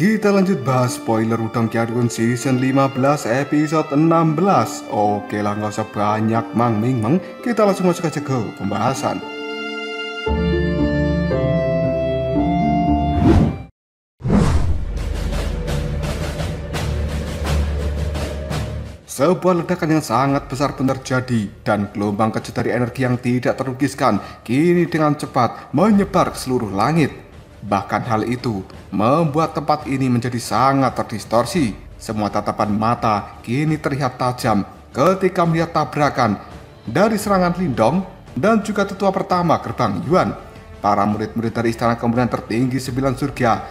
Kita lanjut bahas spoiler Udang Kiargun season 15 episode 16. Oke lah, nggak usah banyak mang-ming-meng, kita langsung masuk aja ke pembahasan. Sebuah ledakan yang sangat besar pun terjadi dan gelombang kejut dari energi yang tidak terlukiskan kini dengan cepat menyebar ke seluruh langit. Bahkan hal itu membuat tempat ini menjadi sangat terdistorsi. Semua tatapan mata kini terlihat tajam ketika melihat tabrakan dari serangan Lindong dan juga tetua pertama gerbang Yuan. Para murid-murid dari istana kemudian tertinggi 9 surga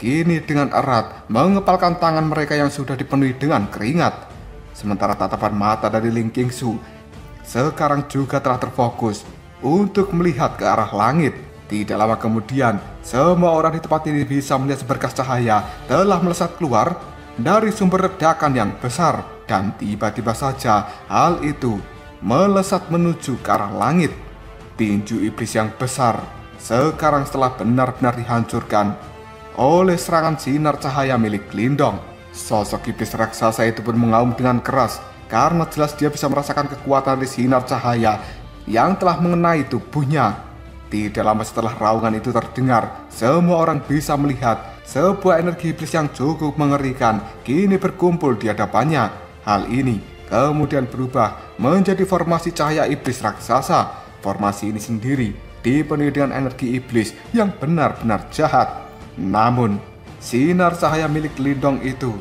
kini dengan erat mengepalkan tangan mereka yang sudah dipenuhi dengan keringat. Sementara tatapan mata dari Ling Qingsu sekarang juga telah terfokus untuk melihat ke arah langit. Tidak lama kemudian, semua orang di tempat ini bisa melihat seberkas cahaya telah melesat keluar dari sumber ledakan yang besar. Dan tiba-tiba saja hal itu melesat menuju ke arah langit. Tinju iblis yang besar sekarang setelah benar-benar dihancurkan oleh serangan sinar cahaya milik Lindong. Sosok iblis raksasa itu pun mengaum dengan keras karena jelas dia bisa merasakan kekuatan dari sinar cahaya yang telah mengenai tubuhnya. Tidak lama setelah raungan itu terdengar, semua orang bisa melihat sebuah energi iblis yang cukup mengerikan kini berkumpul di hadapannya. Hal ini kemudian berubah menjadi formasi cahaya iblis raksasa. Formasi ini sendiri dipenuhi dengan energi iblis yang benar-benar jahat. Namun sinar cahaya milik Lindong itu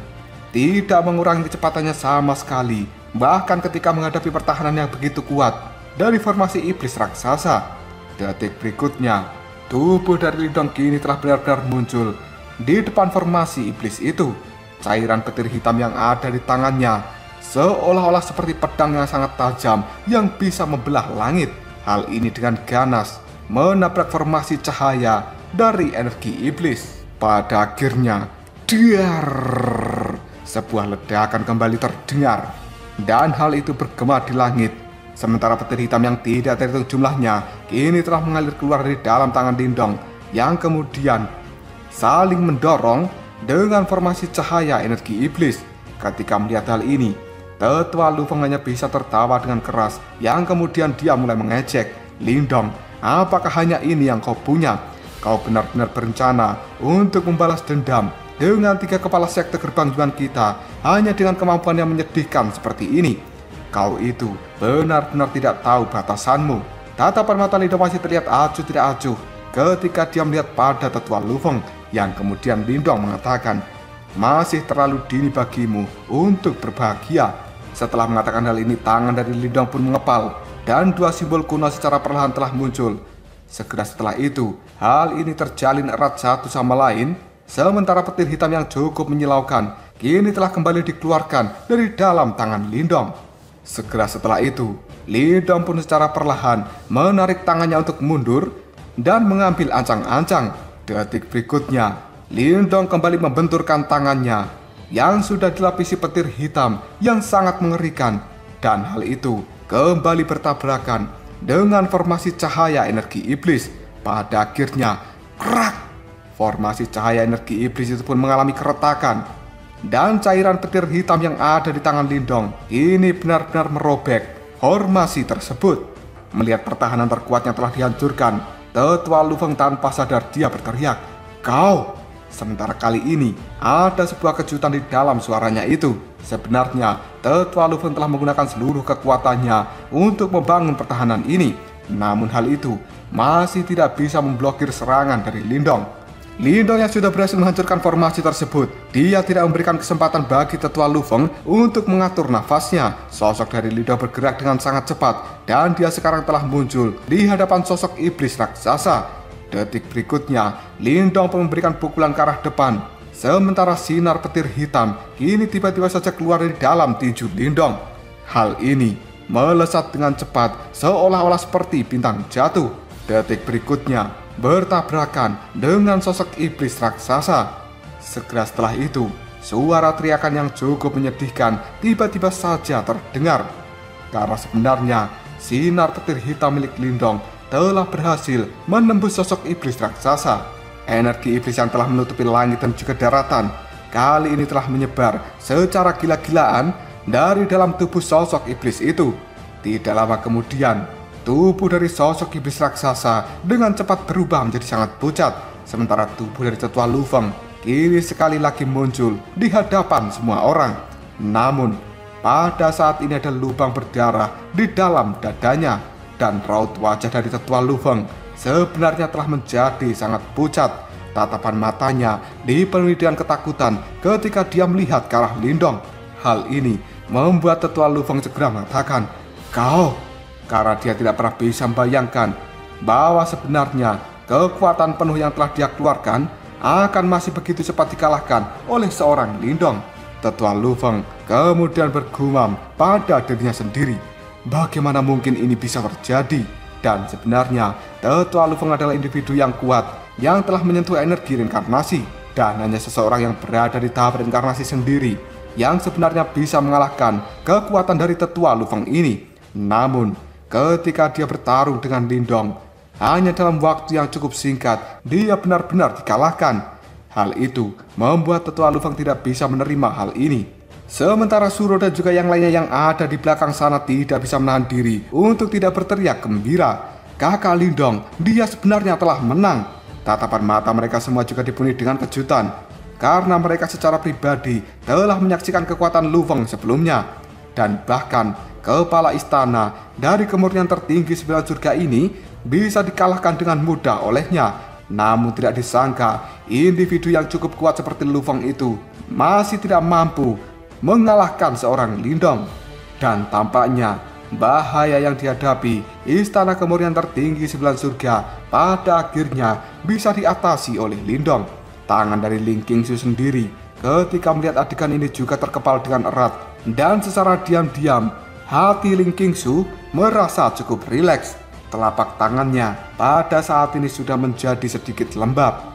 tidak mengurangi kecepatannya sama sekali, bahkan ketika menghadapi pertahanan yang begitu kuat dari formasi iblis raksasa. Detik berikutnya, tubuh dari Lindong kini telah benar-benar muncul di depan formasi iblis itu. Cairan petir hitam yang ada di tangannya seolah-olah seperti pedang yang sangat tajam yang bisa membelah langit. Hal ini dengan ganas menabrak formasi cahaya dari energi iblis. Pada akhirnya, sebuah ledakan kembali terdengar dan hal itu bergema di langit. Sementara petir hitam yang tidak terhitung jumlahnya kini telah mengalir keluar dari dalam tangan Lindong yang kemudian saling mendorong dengan formasi cahaya energi iblis. Ketika melihat hal ini, tetua Lu Feng hanya bisa tertawa dengan keras yang kemudian dia mulai mengejek. "Lindong, apakah hanya ini yang kau punya? Kau benar-benar berencana untuk membalas dendam dengan 3 kepala sekte gerbang Yuan kita hanya dengan kemampuan yang menyedihkan seperti ini. Kau itu benar-benar tidak tahu batasanmu." Tatapan mata Lindong masih terlihat acuh tidak acuh ketika dia melihat pada tetua Lu Feng yang kemudian Lindong mengatakan, "Masih terlalu dini bagimu untuk berbahagia." Setelah mengatakan hal ini, tangan dari Lindong pun mengepal dan 2 simbol kuno secara perlahan telah muncul. Segera setelah itu, hal ini terjalin erat satu sama lain, sementara petir hitam yang cukup menyilaukan kini telah kembali dikeluarkan dari dalam tangan Lindong. Segera setelah itu, Lindong pun secara perlahan menarik tangannya untuk mundur dan mengambil ancang-ancang. Detik berikutnya, Lindong kembali membenturkan tangannya yang sudah dilapisi petir hitam yang sangat mengerikan, dan hal itu kembali bertabrakan dengan formasi cahaya energi iblis. Pada akhirnya, krak! Formasi cahaya energi iblis itu pun mengalami keretakan dan cairan petir hitam yang ada di tangan Lindong ini benar-benar merobek formasi tersebut. Melihat pertahanan terkuatnya telah dihancurkan, tetua Lu Feng tanpa sadar dia berteriak, "Kau!" Sementara kali ini ada sebuah kejutan di dalam suaranya itu. Sebenarnya tetua Lu Feng telah menggunakan seluruh kekuatannya untuk membangun pertahanan ini. Namun hal itu masih tidak bisa memblokir serangan dari Lindong. Lindong yang sudah berhasil menghancurkan formasi tersebut, dia tidak memberikan kesempatan bagi tetua Lu Feng untuk mengatur nafasnya. Sosok dari Lindong bergerak dengan sangat cepat dan dia sekarang telah muncul di hadapan sosok iblis raksasa. Detik berikutnya, Lindong pun memberikan pukulan ke arah depan. Sementara sinar petir hitam kini tiba-tiba saja keluar dari dalam tinju Lindong. Hal ini melesat dengan cepat seolah-olah seperti bintang jatuh. Detik berikutnya bertabrakan dengan sosok iblis raksasa. Segera setelah itu, suara teriakan yang cukup menyedihkan tiba-tiba saja terdengar. Karena sebenarnya sinar petir hitam milik Lindong telah berhasil menembus sosok iblis raksasa. Energi iblis yang telah menutupi langit dan juga daratan kali ini telah menyebar secara gila-gilaan dari dalam tubuh sosok iblis itu. Tidak lama kemudian, tubuh dari sosok iblis raksasa dengan cepat berubah menjadi sangat pucat, sementara tubuh dari tetua Lu Feng kini sekali lagi muncul di hadapan semua orang. Namun, pada saat ini ada lubang berdarah di dalam dadanya, dan raut wajah dari tetua Lu Feng sebenarnya telah menjadi sangat pucat. Tatapan matanya dipenuhi dengan ketakutan ketika dia melihat ke arah Lindong. Hal ini membuat tetua Lu Feng segera mengatakan, "Kau," karena dia tidak pernah bisa membayangkan bahwa sebenarnya kekuatan penuh yang telah dia keluarkan akan masih begitu cepat dikalahkan oleh seorang Lindong. Tetua Lu Feng kemudian bergumam pada dirinya sendiri, bagaimana mungkin ini bisa terjadi? Dan sebenarnya tetua Lu Feng adalah individu yang kuat yang telah menyentuh energi reinkarnasi, dan hanya seseorang yang berada di tahap reinkarnasi sendiri yang sebenarnya bisa mengalahkan kekuatan dari tetua Lu Feng ini. Namun, ketika dia bertarung dengan Lindong, hanya dalam waktu yang cukup singkat, dia benar-benar dikalahkan. Hal itu membuat tetua Lu Feng tidak bisa menerima hal ini. Sementara Suro dan juga yang lainnya yang ada di belakang sana tidak bisa menahan diri untuk tidak berteriak gembira. Kakak Lindong, dia sebenarnya telah menang. Tatapan mata mereka semua juga dipenuhi dengan kejutan, karena mereka secara pribadi telah menyaksikan kekuatan Lu Feng sebelumnya. Dan bahkan kepala istana dari kemurnian tertinggi 9 surga ini bisa dikalahkan dengan mudah olehnya. Namun tidak disangka individu yang cukup kuat seperti Lu Feng itu masih tidak mampu mengalahkan seorang Lindong. Dan tampaknya bahaya yang dihadapi istana kemurnian tertinggi 9 surga pada akhirnya bisa diatasi oleh Lindong. Tangan dari Ling Qingsu sendiri ketika melihat adegan ini juga terkepal dengan erat, dan secara diam-diam hati Ling Qingsu merasa cukup rileks. Telapak tangannya pada saat ini sudah menjadi sedikit lembab.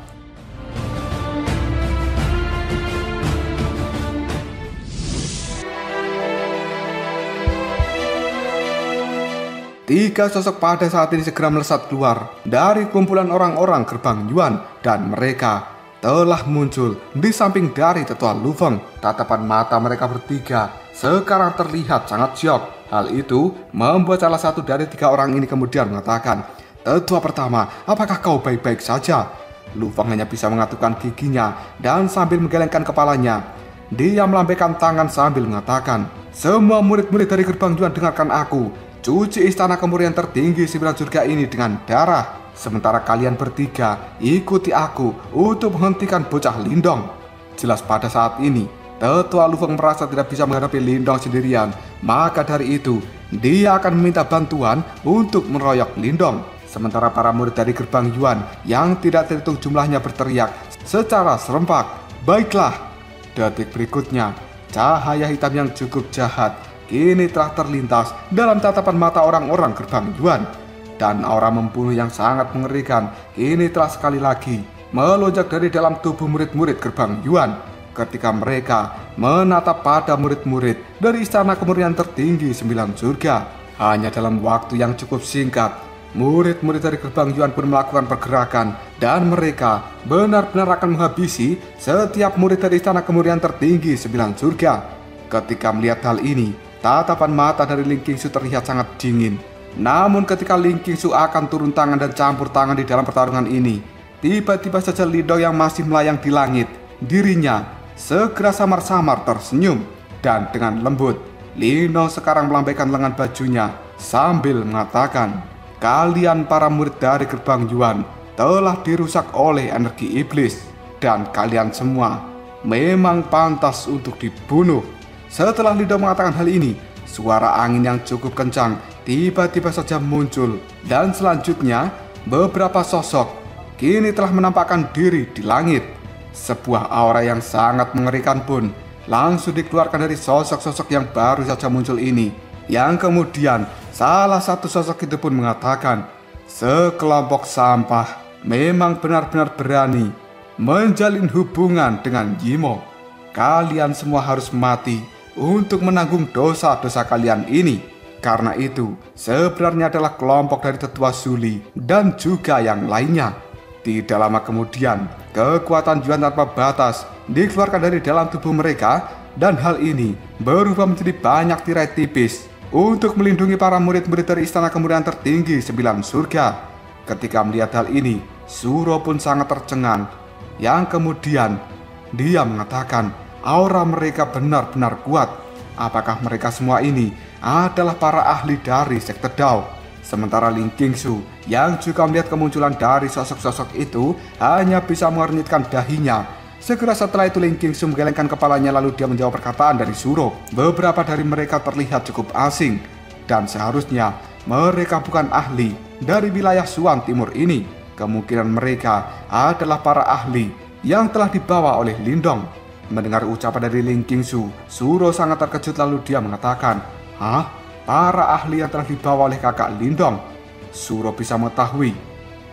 Tiga sosok pada saat ini segera melesat keluar dari kumpulan orang-orang gerbang Yuan, dan mereka telah muncul di samping dari tetua Lu Feng. Tatapan mata mereka bertiga sekarang terlihat sangat syok. Hal itu membuat salah satu dari tiga orang ini kemudian mengatakan, "Tetua pertama, apakah kau baik-baik saja?" Lu Feng hanya bisa mengatupkan giginya dan sambil menggelengkan kepalanya, dia melambaikan tangan sambil mengatakan, "Semua murid-murid dari gerbang Yuan, dengarkan aku. Cuci istana kemurnian tertinggi 9 surga ini dengan darah. Sementara kalian bertiga ikuti aku untuk menghentikan bocah Lindong." Jelas pada saat ini tetua Lu Feng merasa tidak bisa menghadapi Lindong sendirian. Maka dari itu dia akan meminta bantuan untuk meroyok Lindong. Sementara para murid dari gerbang Yuan yang tidak terhitung jumlahnya berteriak secara serempak, "Baiklah!" Detik berikutnya, cahaya hitam yang cukup jahat kini telah terlintas dalam tatapan mata orang-orang gerbang Yuan. Dan aura membunuh yang sangat mengerikan kini telah sekali lagi melonjak dari dalam tubuh murid-murid gerbang Yuan. Ketika mereka menatap pada murid-murid dari istana kemurnian tertinggi 9 surga, hanya dalam waktu yang cukup singkat, murid-murid dari gerbang Yuan pun melakukan pergerakan, dan mereka benar-benar akan menghabisi setiap murid dari istana kemurnian tertinggi 9 surga. Ketika melihat hal ini, tatapan mata dari Ling Qingsu terlihat sangat dingin. Namun ketika Ling Qingsu akan turun tangan dan campur tangan di dalam pertarungan ini, tiba-tiba saja Lindong yang masih melayang di langit, dirinya segera samar-samar tersenyum. Dan dengan lembut, Lindong sekarang melambaikan lengan bajunya sambil mengatakan, "Kalian para murid dari gerbang Yuan telah dirusak oleh energi iblis, dan kalian semua memang pantas untuk dibunuh." Setelah Lindong mengatakan hal ini, suara angin yang cukup kencang tiba-tiba saja muncul, dan selanjutnya beberapa sosok kini telah menampakkan diri di langit. Sebuah aura yang sangat mengerikan pun langsung dikeluarkan dari sosok-sosok yang baru saja muncul ini, yang kemudian salah satu sosok itu pun mengatakan, "Sekelompok sampah memang benar-benar berani menjalin hubungan dengan Yimo. Kalian semua harus mati untuk menanggung dosa-dosa kalian ini." Karena itu sebenarnya adalah kelompok dari tetua Zuli dan juga yang lainnya. Tidak lama kemudian, kekuatan Yuan tanpa batas dikeluarkan dari dalam tubuh mereka, dan hal ini berubah menjadi banyak tirai tipis untuk melindungi para murid-murid dari istana kemuliaan tertinggi 9 surga. Ketika melihat hal ini, Suro pun sangat tercengang, yang kemudian dia mengatakan aura mereka benar-benar kuat. Apakah mereka semua ini adalah para ahli dari sekte Dao? Sementara Ling Qingsu yang juga melihat kemunculan dari sosok-sosok itu hanya bisa mengernyitkan dahinya. Segera setelah itu Ling Qingsu menggelengkan kepalanya, lalu dia menjawab perkataan dari Suro. Beberapa dari mereka terlihat cukup asing, dan seharusnya mereka bukan ahli dari wilayah Suan Timur ini. Kemungkinan mereka adalah para ahli yang telah dibawa oleh Lindong. Mendengar ucapan dari Ling Qingsu, Suro sangat terkejut, lalu dia mengatakan, "Hah? Para ahli yang telah dibawa oleh kakak Lindong?" Suro bisa mengetahui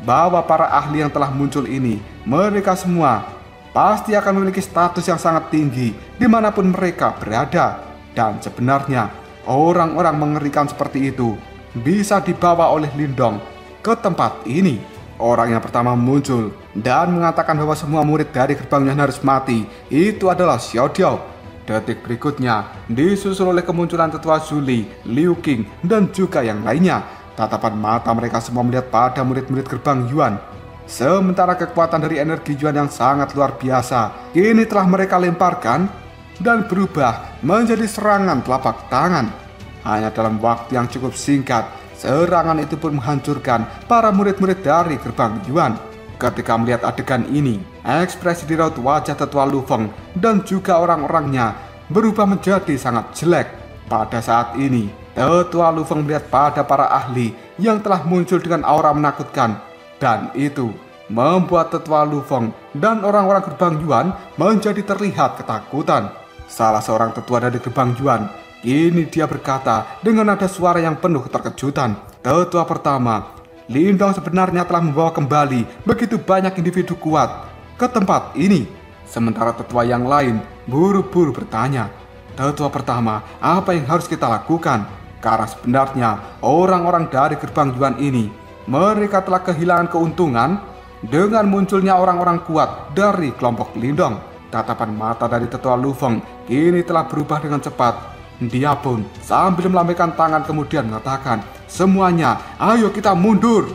bahwa para ahli yang telah muncul ini, mereka semua pasti akan memiliki status yang sangat tinggi dimanapun mereka berada. Dan sebenarnya orang-orang mengerikan seperti itu bisa dibawa oleh Lindong ke tempat ini. Orang yang pertama muncul dan mengatakan bahwa semua murid dari gerbang Yuan harus mati itu adalah Xiao Diao. Detik berikutnya disusul oleh kemunculan tetua Zuli, Liu Qing, dan juga yang lainnya. Tatapan mata mereka semua melihat pada murid-murid gerbang Yuan. Sementara kekuatan dari energi Yuan yang sangat luar biasa kini telah mereka lemparkan dan berubah menjadi serangan telapak tangan. Hanya dalam waktu yang cukup singkat, serangan itu pun menghancurkan para murid-murid dari gerbang Yuan. Ketika melihat adegan ini, ekspresi di raut wajah tetua Lu Feng dan juga orang-orangnya berubah menjadi sangat jelek. Pada saat ini, tetua Lu Feng melihat pada para ahli yang telah muncul dengan aura menakutkan, dan itu membuat tetua Lu Feng dan orang-orang gerbang Yuan menjadi terlihat ketakutan. Salah seorang tetua dari gerbang Yuan, ini dia berkata dengan nada suara yang penuh keterkejutan, "Tetua pertama, Lindong sebenarnya telah membawa kembali begitu banyak individu kuat ke tempat ini." Sementara tetua yang lain buru-buru bertanya, "Tetua pertama, apa yang harus kita lakukan?" Karena sebenarnya orang-orang dari gerbang Yuan ini, mereka telah kehilangan keuntungan dengan munculnya orang-orang kuat dari kelompok Lindong. Tatapan mata dari tetua Lu Feng kini telah berubah dengan cepat. Dia pun sambil melambaikan tangan kemudian mengatakan, "Semuanya, ayo kita mundur."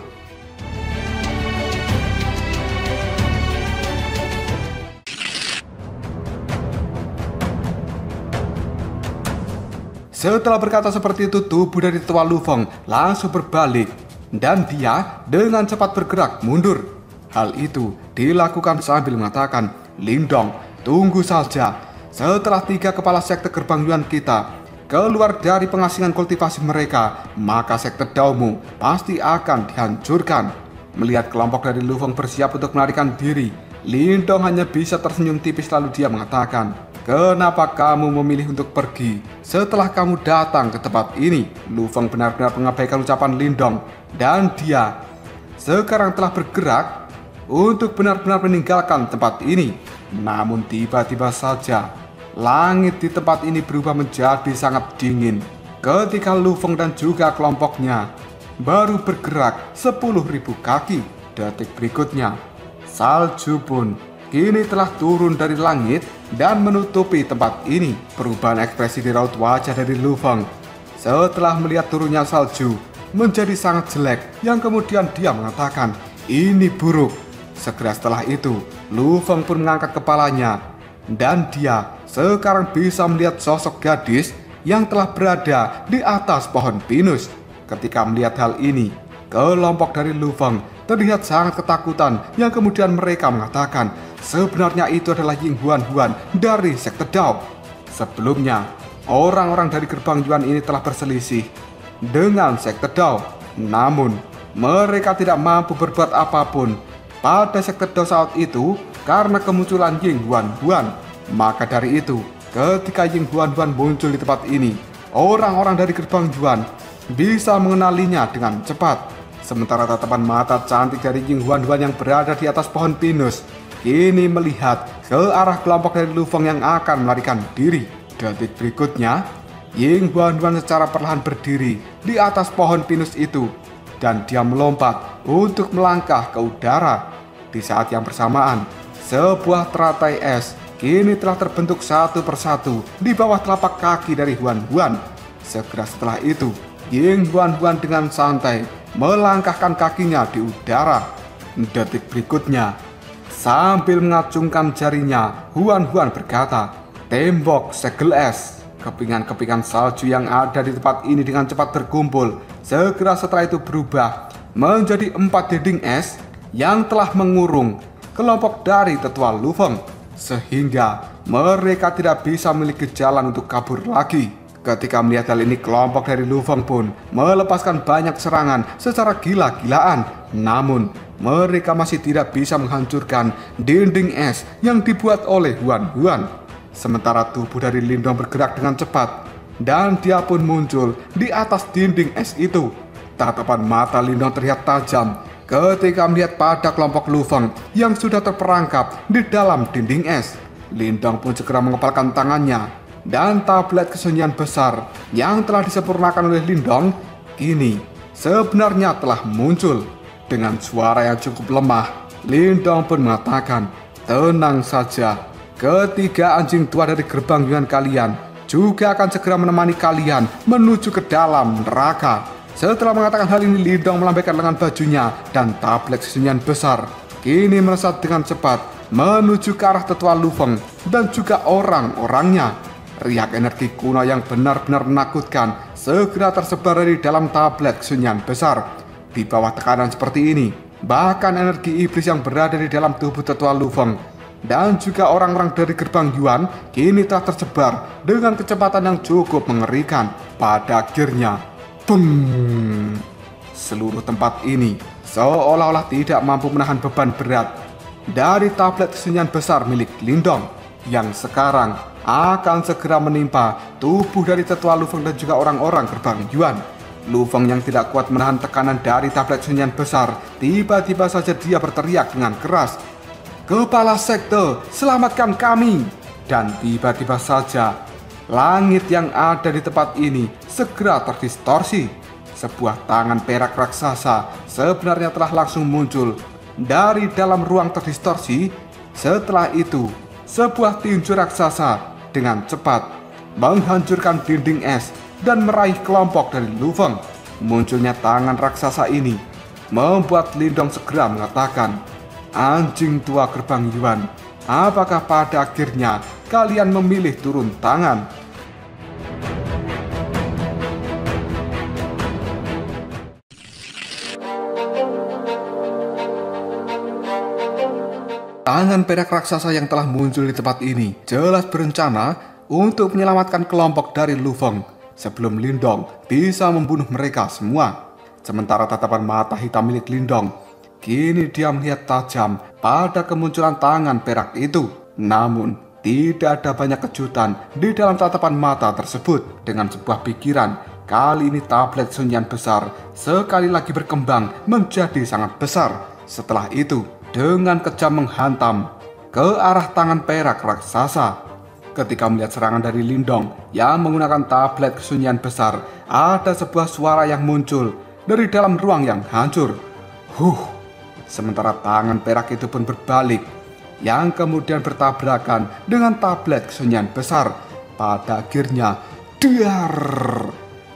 Setelah berkata seperti itu, tubuh dari tetua Lu Feng langsung berbalik dan dia dengan cepat bergerak mundur. Hal itu dilakukan sambil mengatakan, "Lindong, tunggu saja. Setelah 3 kepala sekte gerbang Yuan kita keluar dari pengasingan kultivasi mereka, maka sekte Daomu pasti akan dihancurkan." Melihat kelompok dari Lu Feng bersiap untuk melarikan diri, Lindong hanya bisa tersenyum tipis, lalu dia mengatakan, "Kenapa kamu memilih untuk pergi setelah kamu datang ke tempat ini?" Lu Feng benar-benar mengabaikan ucapan Lindong, dan dia sekarang telah bergerak untuk benar-benar meninggalkan tempat ini. Namun tiba-tiba saja langit di tempat ini berubah menjadi sangat dingin ketika Lu Feng dan juga kelompoknya baru bergerak 10.000 kaki. Detik berikutnya, salju pun kini telah turun dari langit dan menutupi tempat ini. Perubahan ekspresi di raut wajah dari Lu Feng setelah melihat turunnya salju menjadi sangat jelek, yang kemudian dia mengatakan, "Ini buruk." Segera setelah itu, Lu Feng pun mengangkat kepalanya dan dia sekarang bisa melihat sosok gadis yang telah berada di atas pohon pinus. Ketika melihat hal ini, kelompok dari Lu Feng terlihat sangat ketakutan, yang kemudian mereka mengatakan sebenarnya itu adalah Ying Huan Huan dari sekte Dao. Sebelumnya, orang-orang dari gerbang Yuan ini telah berselisih dengan sekte Dao, namun mereka tidak mampu berbuat apapun pada sekte Dao saat itu karena kemunculan Ying Huan Huan. Maka dari itu, ketika Ying Huan Huan muncul di tempat ini, orang-orang dari gerbang Yuan bisa mengenalinya dengan cepat. Sementara tatapan mata cantik dari Ying Huan Huan yang berada di atas pohon pinus kini melihat ke arah kelompok dari Lu Feng yang akan melarikan diri. Detik berikutnya, Ying Huan Huan secara perlahan berdiri di atas pohon pinus itu dan dia melompat untuk melangkah ke udara. Di saat yang bersamaan, sebuah teratai es kini telah terbentuk satu persatu di bawah telapak kaki dari Huan Huan. Segera setelah itu, Ying Huan Huan dengan santai melangkahkan kakinya di udara. Detik berikutnya, sambil mengacungkan jarinya, Huan Huan berkata, "Tembok segel es." Kepingan-kepingan salju yang ada di tempat ini dengan cepat berkumpul. Segera setelah itu berubah menjadi 4 dinding es yang telah mengurung kelompok dari tetua Lu Feng, sehingga mereka tidak bisa memiliki jalan untuk kabur lagi. Ketika melihat hal ini, kelompok dari Lu Feng pun melepaskan banyak serangan secara gila-gilaan. Namun, mereka masih tidak bisa menghancurkan dinding es yang dibuat oleh Huan Huan. Sementara tubuh dari Lindong bergerak dengan cepat, dan dia pun muncul di atas dinding es itu. Tatapan mata Lindong terlihat tajam ketika melihat pada kelompok Lu Feng yang sudah terperangkap di dalam dinding es. Lindong pun segera mengepalkan tangannya, dan tablet kesunyian besar yang telah disempurnakan oleh Lindong kini sebenarnya telah muncul. Dengan suara yang cukup lemah, Lindong pun mengatakan, "Tenang saja, ketiga anjing tua dari gerbang Yuan kalian juga akan segera menemani kalian menuju ke dalam neraka." Setelah mengatakan hal ini, Lindong melambaikan lengan bajunya dan tablet kesunyian besar kini melesat dengan cepat menuju ke arah tetua Lu Feng dan juga orang-orangnya. Riak energi kuno yang benar-benar menakutkan segera tersebar dari dalam tablet kesunyian besar. Di bawah tekanan seperti ini, bahkan energi iblis yang berada di dalam tubuh tetua Lu Feng dan juga orang-orang dari gerbang Yuan kini telah tersebar dengan kecepatan yang cukup mengerikan. Pada akhirnya, beng! Seluruh tempat ini seolah-olah tidak mampu menahan beban berat dari tablet kesunyian besar milik Lindong yang sekarang akan segera menimpa tubuh dari tetua Lu Feng dan juga orang-orang gerbang Yuan. Lu Feng yang tidak kuat menahan tekanan dari tablet kesunyian besar, tiba-tiba saja dia berteriak dengan keras, "Kepala sekte, selamatkan kami!" Dan tiba-tiba saja langit yang ada di tempat ini segera terdistorsi. Sebuah tangan perak raksasa sebenarnya telah langsung muncul dari dalam ruang terdistorsi. Setelah itu, sebuah tinju raksasa dengan cepat menghancurkan dinding es dan meraih kelompok dari Lu Feng. Munculnya tangan raksasa ini membuat Lindong segera mengatakan, "Anjing tua gerbang Yuan, apakah pada akhirnya kalian memilih turun tangan?" Tangan perak raksasa yang telah muncul di tempat ini jelas berencana untuk menyelamatkan kelompok dari Lu Feng sebelum Lindong bisa membunuh mereka semua. Sementara tatapan mata hitam milik Lindong kini dia melihat tajam pada kemunculan tangan perak itu. Namun tidak ada banyak kejutan di dalam tatapan mata tersebut. Dengan sebuah pikiran, kali ini tablet kesunyian besar sekali lagi berkembang menjadi sangat besar. Setelah itu, dengan kejam menghantam ke arah tangan perak raksasa. Ketika melihat serangan dari Lindong yang menggunakan tablet kesunyian besar, ada sebuah suara yang muncul dari dalam ruang yang hancur. Sementara tangan perak itu pun berbalik, yang kemudian bertabrakan dengan tablet kesunyian besar. Pada akhirnya, dar!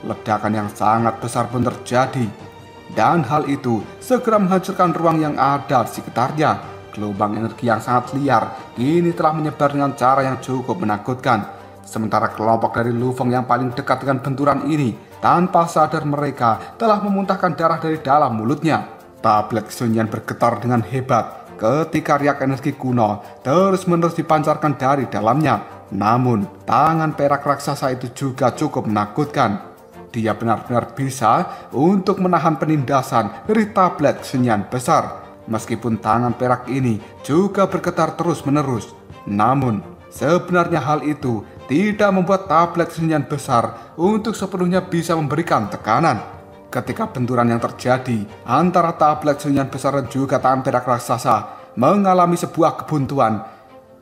Ledakan yang sangat besar pun terjadi. Dan hal itu segera menghancurkan ruang yang ada di sekitarnya. Gelombang energi yang sangat liar ini telah menyebar dengan cara yang cukup menakutkan. Sementara kelompok dari Lu Feng yang paling dekat dengan benturan ini, tanpa sadar mereka telah memuntahkan darah dari dalam mulutnya. Tablet kesunyian bergetar dengan hebat ketika riak energi kuno terus-menerus dipancarkan dari dalamnya. Namun, tangan perak raksasa itu juga cukup menakutkan. Dia benar-benar bisa untuk menahan penindasan dari tablet kesunyian besar. Meskipun tangan perak ini juga bergetar terus-menerus, namun sebenarnya hal itu tidak membuat tablet kesunyian besar untuk sepenuhnya bisa memberikan tekanan. Ketika benturan yang terjadi antara tablet kesunyian besar dan juga tangan perak raksasa mengalami sebuah kebuntuan,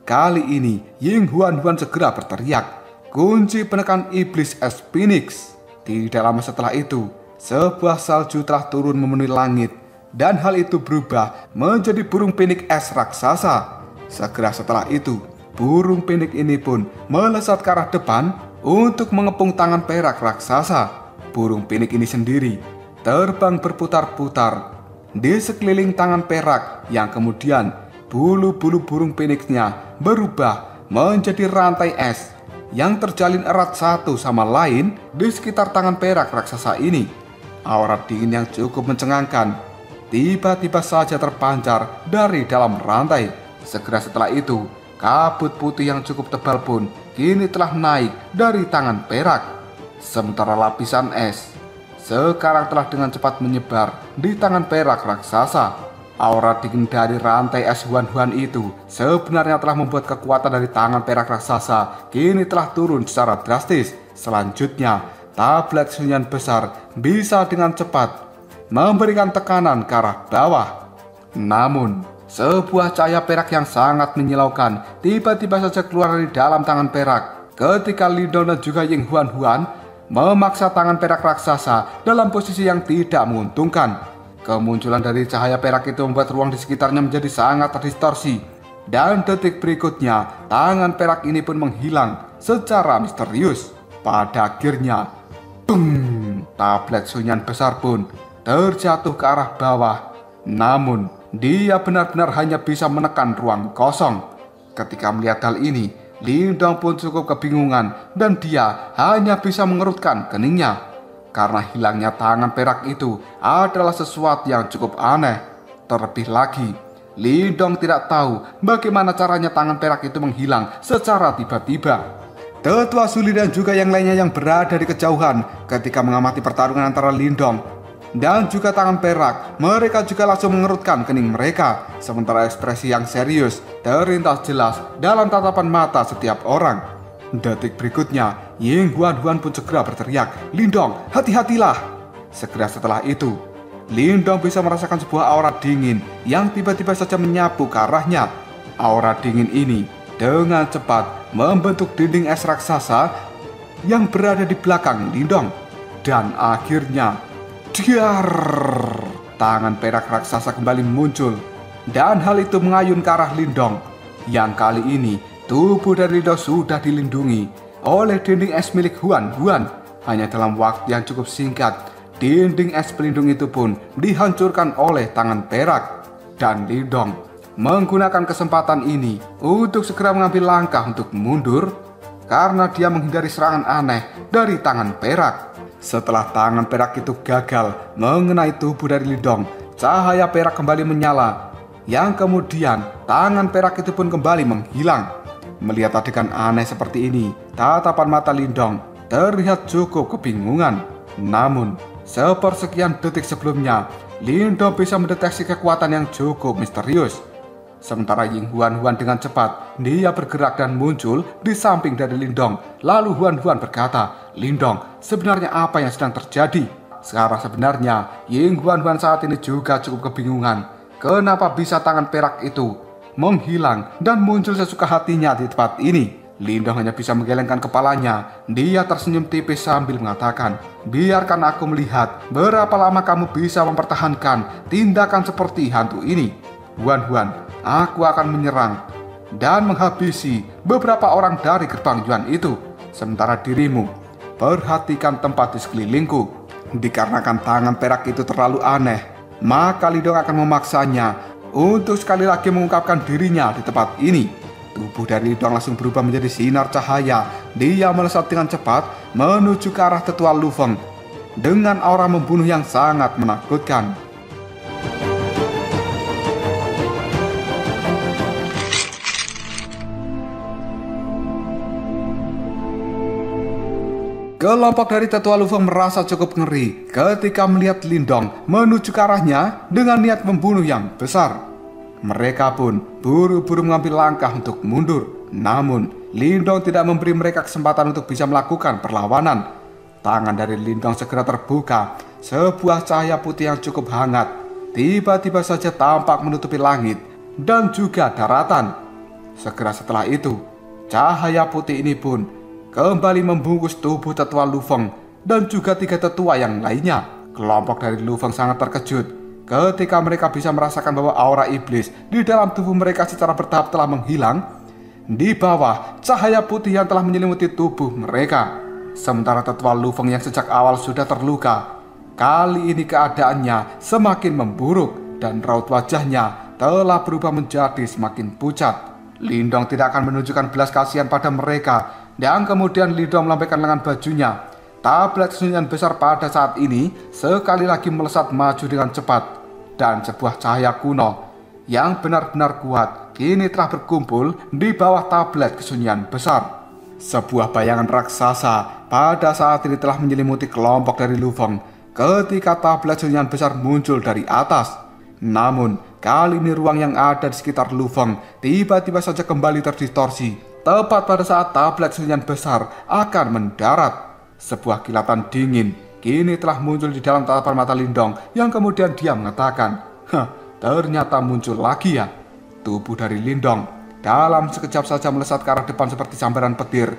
kali ini Ying Huan Huan segera berteriak, "Kunci penekan iblis es Phoenix!" Tidak lama setelah itu, sebuah salju telah turun memenuhi langit dan hal itu berubah menjadi burung pinik es raksasa. Segera setelah itu, burung pinik ini pun melesat ke arah depan untuk mengepung tangan perak raksasa. Burung pinik ini sendiri terbang berputar-putar di sekeliling tangan perak yang kemudian bulu-bulu burung piniknya berubah menjadi rantai es yang terjalin erat satu sama lain di sekitar tangan perak raksasa ini. Aura dingin yang cukup mencengangkan tiba-tiba saja terpancar dari dalam rantai. Segera setelah itu, kabut putih yang cukup tebal pun kini telah naik dari tangan perak. Sementara lapisan es sekarang telah dengan cepat menyebar di tangan perak raksasa. Aura dingin dari rantai es Huan-Huan itu sebenarnya telah membuat kekuatan dari tangan perak raksasa kini telah turun secara drastis. Selanjutnya, tablet sunyian besar bisa dengan cepat memberikan tekanan ke arah bawah. Namun, sebuah cahaya perak yang sangat menyilaukan tiba-tiba saja keluar dari dalam tangan perak ketika Lindong dan juga Ying Huan-Huan memaksa tangan perak raksasa dalam posisi yang tidak menguntungkan. Kemunculan dari cahaya perak itu membuat ruang di sekitarnya menjadi sangat terdistorsi. Dan detik berikutnya, tangan perak ini pun menghilang secara misterius. Pada akhirnya, bung, tablet sunyian besar pun terjatuh ke arah bawah. Namun, dia benar-benar hanya bisa menekan ruang kosong. Ketika melihat hal ini, Lindong pun cukup kebingungan dan dia hanya bisa mengerutkan keningnya. Karena hilangnya tangan perak itu adalah sesuatu yang cukup aneh. Terlebih lagi, Lindong tidak tahu bagaimana caranya tangan perak itu menghilang secara tiba-tiba. Tetua Suli dan juga yang lainnya yang berada di kejauhan ketika mengamati pertarungan antara Lindong dan juga tangan perak, mereka juga langsung mengerutkan kening mereka. Sementara ekspresi yang serius terlintas jelas dalam tatapan mata setiap orang. Detik berikutnya, Ying Huan-Huan pun segera berteriak, "Lindong, hati-hatilah!" Segera setelah itu, Lindong bisa merasakan sebuah aura dingin yang tiba-tiba saja menyapu ke arahnya. Aura dingin ini dengan cepat membentuk dinding es raksasa yang berada di belakang Lindong. Dan akhirnya, diar! Tangan perak raksasa kembali muncul, dan hal itu mengayun ke arah Lindong. Yang kali ini, tubuh dari Lindong sudah dilindungi oleh dinding es milik Huan-Huan. Hanya dalam waktu yang cukup singkat, dinding es pelindung itu pun dihancurkan oleh tangan perak. Dan Lindong menggunakan kesempatan ini untuk segera mengambil langkah untuk mundur karena dia menghindari serangan aneh dari tangan perak. Setelah tangan perak itu gagal mengenai tubuh dari Lindong, cahaya perak kembali menyala, yang kemudian tangan perak itu pun kembali menghilang. Melihat adegan aneh seperti ini, tatapan mata Lindong terlihat cukup kebingungan. Namun, sepersekian detik sebelumnya, Lindong bisa mendeteksi kekuatan yang cukup misterius. Sementara Ying Huan-Huan dengan cepat, dia bergerak dan muncul di samping dari Lindong. Lalu Huan-Huan berkata, "Lindong, sebenarnya apa yang sedang terjadi?" Sekarang sebenarnya, Ying Huan-Huan saat ini juga cukup kebingungan. Kenapa bisa tangan perak itu menghilang dan muncul sesuka hatinya di tempat ini? Lindong hanya bisa menggelengkan kepalanya. Dia tersenyum tipis sambil mengatakan, "Biarkan aku melihat berapa lama kamu bisa mempertahankan tindakan seperti hantu ini. Huan-Huan, aku akan menyerang dan menghabisi beberapa orang dari gerbang Yuan itu. Sementara dirimu, perhatikan tempat di sekelilingku." Dikarenakan tangan perak itu terlalu aneh, maka Lindong akan memaksanya untuk sekali lagi mengungkapkan dirinya di tempat ini. Tubuh dari Lindong langsung berubah menjadi sinar cahaya. Dia melesat dengan cepat menuju ke arah tetua Lu Feng dengan aura membunuh yang sangat menakutkan. Kelompok dari tetua Lu Feng merasa cukup ngeri ketika melihat Lindong menuju ke arahnya dengan niat membunuh yang besar. Mereka pun buru-buru mengambil langkah untuk mundur. Namun, Lindong tidak memberi mereka kesempatan untuk bisa melakukan perlawanan. Tangan dari Lindong segera terbuka. Sebuah cahaya putih yang cukup hangat tiba-tiba saja tampak menutupi langit dan juga daratan. Segera setelah itu, cahaya putih ini pun kembali membungkus tubuh tetua Lu Feng dan juga 3 tetua yang lainnya. Kelompok dari Lu Feng sangat terkejut Ketika mereka bisa merasakan bahwa aura iblis di dalam tubuh mereka secara bertahap telah menghilang, di bawah cahaya putih yang telah menyelimuti tubuh mereka. Sementara tetua Lu Feng yang sejak awal sudah terluka, kali ini keadaannya semakin memburuk dan raut wajahnya telah berubah menjadi semakin pucat. Lindong tidak akan menunjukkan belas kasihan pada mereka, dan kemudian Lindong melambaikan lengan bajunya. Tablet kesunyian besar pada saat ini sekali lagi melesat maju dengan cepat, dan sebuah cahaya kuno yang benar-benar kuat kini telah berkumpul di bawah tablet kesunyian besar. Sebuah bayangan raksasa pada saat ini telah menyelimuti kelompok dari Lu Feng ketika tablet kesunyian besar muncul dari atas. Namun kali ini ruang yang ada di sekitar Lu Feng tiba-tiba saja kembali terdistorsi tepat pada saat tablet kesunyian besar akan mendarat. Sebuah kilatan dingin kini telah muncul di dalam tatapan mata Lindong, yang kemudian dia mengatakan, ternyata muncul lagi ya. Tubuh dari Lindong dalam sekejap saja melesat ke arah depan seperti sambaran petir,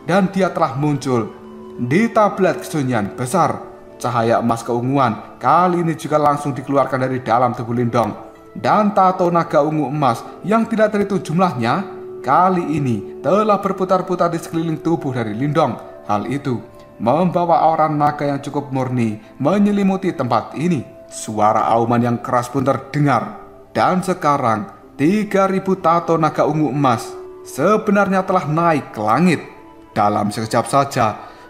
dan dia telah muncul di tablet kesunyian besar. Cahaya emas keunguan kali ini juga langsung dikeluarkan dari dalam tubuh Lindong, dan tato naga ungu emas yang tidak terhitung jumlahnya kali ini telah berputar-putar di sekeliling tubuh dari Lindong. Hal itu membawa aura naga yang cukup murni menyelimuti tempat ini. Suara auman yang keras pun terdengar, dan sekarang 3000 tato naga ungu emas sebenarnya telah naik ke langit. Dalam sekejap saja,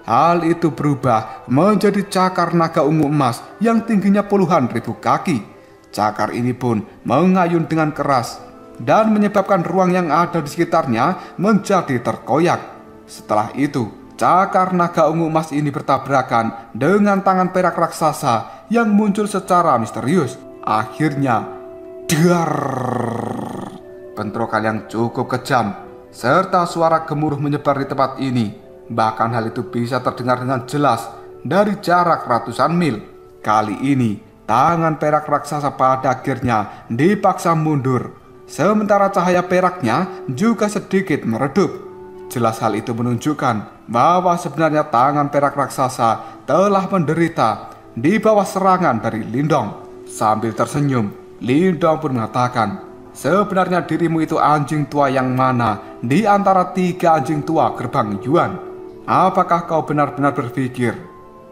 hal itu berubah menjadi cakar naga ungu emas yang tingginya puluhan ribu kaki. Cakar ini pun mengayun dengan keras dan menyebabkan ruang yang ada di sekitarnya menjadi terkoyak. Setelah itu, cakar naga ungu emas ini bertabrakan dengan tangan perak raksasa yang muncul secara misterius. Akhirnya, dar! Bentrokan yang cukup kejam serta suara gemuruh menyebar di tempat ini. Bahkan hal itu bisa terdengar dengan jelas dari jarak ratusan mil. Kali ini, tangan perak raksasa pada akhirnya dipaksa mundur, sementara cahaya peraknya juga sedikit meredup. Jelas hal itu menunjukkan bahwa sebenarnya tangan perak raksasa telah menderita di bawah serangan dari Lindong. Sambil tersenyum, Lindong pun mengatakan, sebenarnya dirimu itu anjing tua yang mana di antara 3 anjing tua gerbang Yuan? Apakah kau benar-benar berpikir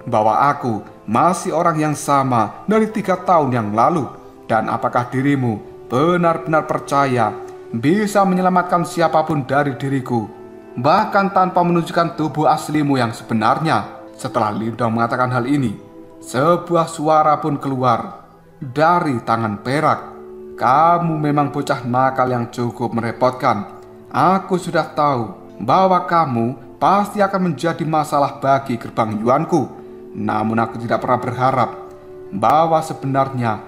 bahwa aku masih orang yang sama dari 3 tahun yang lalu? Dan apakah dirimu benar-benar percaya bisa menyelamatkan siapapun dari diriku, bahkan tanpa menunjukkan tubuh aslimu yang sebenarnya? Setelah Lindong mengatakan hal ini, sebuah suara pun keluar dari tangan perak. Kamu memang bocah nakal yang cukup merepotkan. Aku sudah tahu bahwa kamu pasti akan menjadi masalah bagi gerbang Yuanku. Namun aku tidak pernah berharap bahwa sebenarnya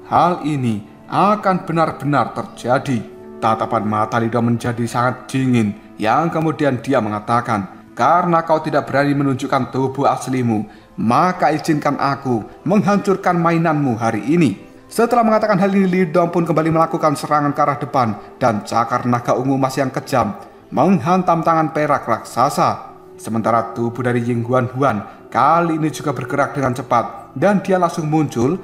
hal ini akan benar-benar terjadi. Tatapan mata Lindong menjadi sangat dingin, yang kemudian dia mengatakan, karena kau tidak berani menunjukkan tubuh aslimu, maka izinkan aku menghancurkan mainanmu hari ini. Setelah mengatakan hal ini, Lindong pun kembali melakukan serangan ke arah depan, dan cakar naga ungu emas yang kejam menghantam tangan perak raksasa. Sementara tubuh dari Ying Huan Huan kali ini juga bergerak dengan cepat, dan dia langsung muncul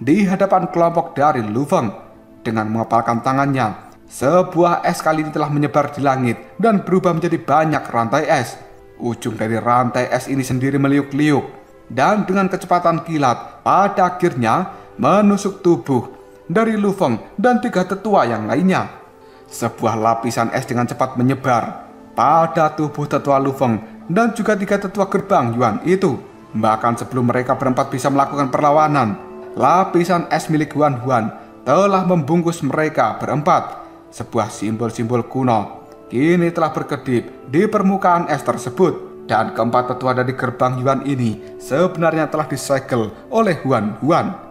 di hadapan kelompok dari Lu Feng. Dengan mengepalkan tangannya, sebuah es kali ini telah menyebar di langit dan berubah menjadi banyak rantai es. Ujung dari rantai es ini sendiri meliuk-liuk, dan dengan kecepatan kilat pada akhirnya menusuk tubuh dari Lu Feng dan 3 tetua yang lainnya. Sebuah lapisan es dengan cepat menyebar pada tubuh tetua Lu Feng dan juga 3 tetua gerbang Yuan itu. Bahkan sebelum mereka berempat bisa melakukan perlawanan, lapisan es milik Huan Huan telah membungkus mereka berempat. Sebuah simbol-simbol kuno kini telah berkedip di permukaan es tersebut, dan keempat tetua dari gerbang Yuan ini sebenarnya telah disegel oleh Huan Huan.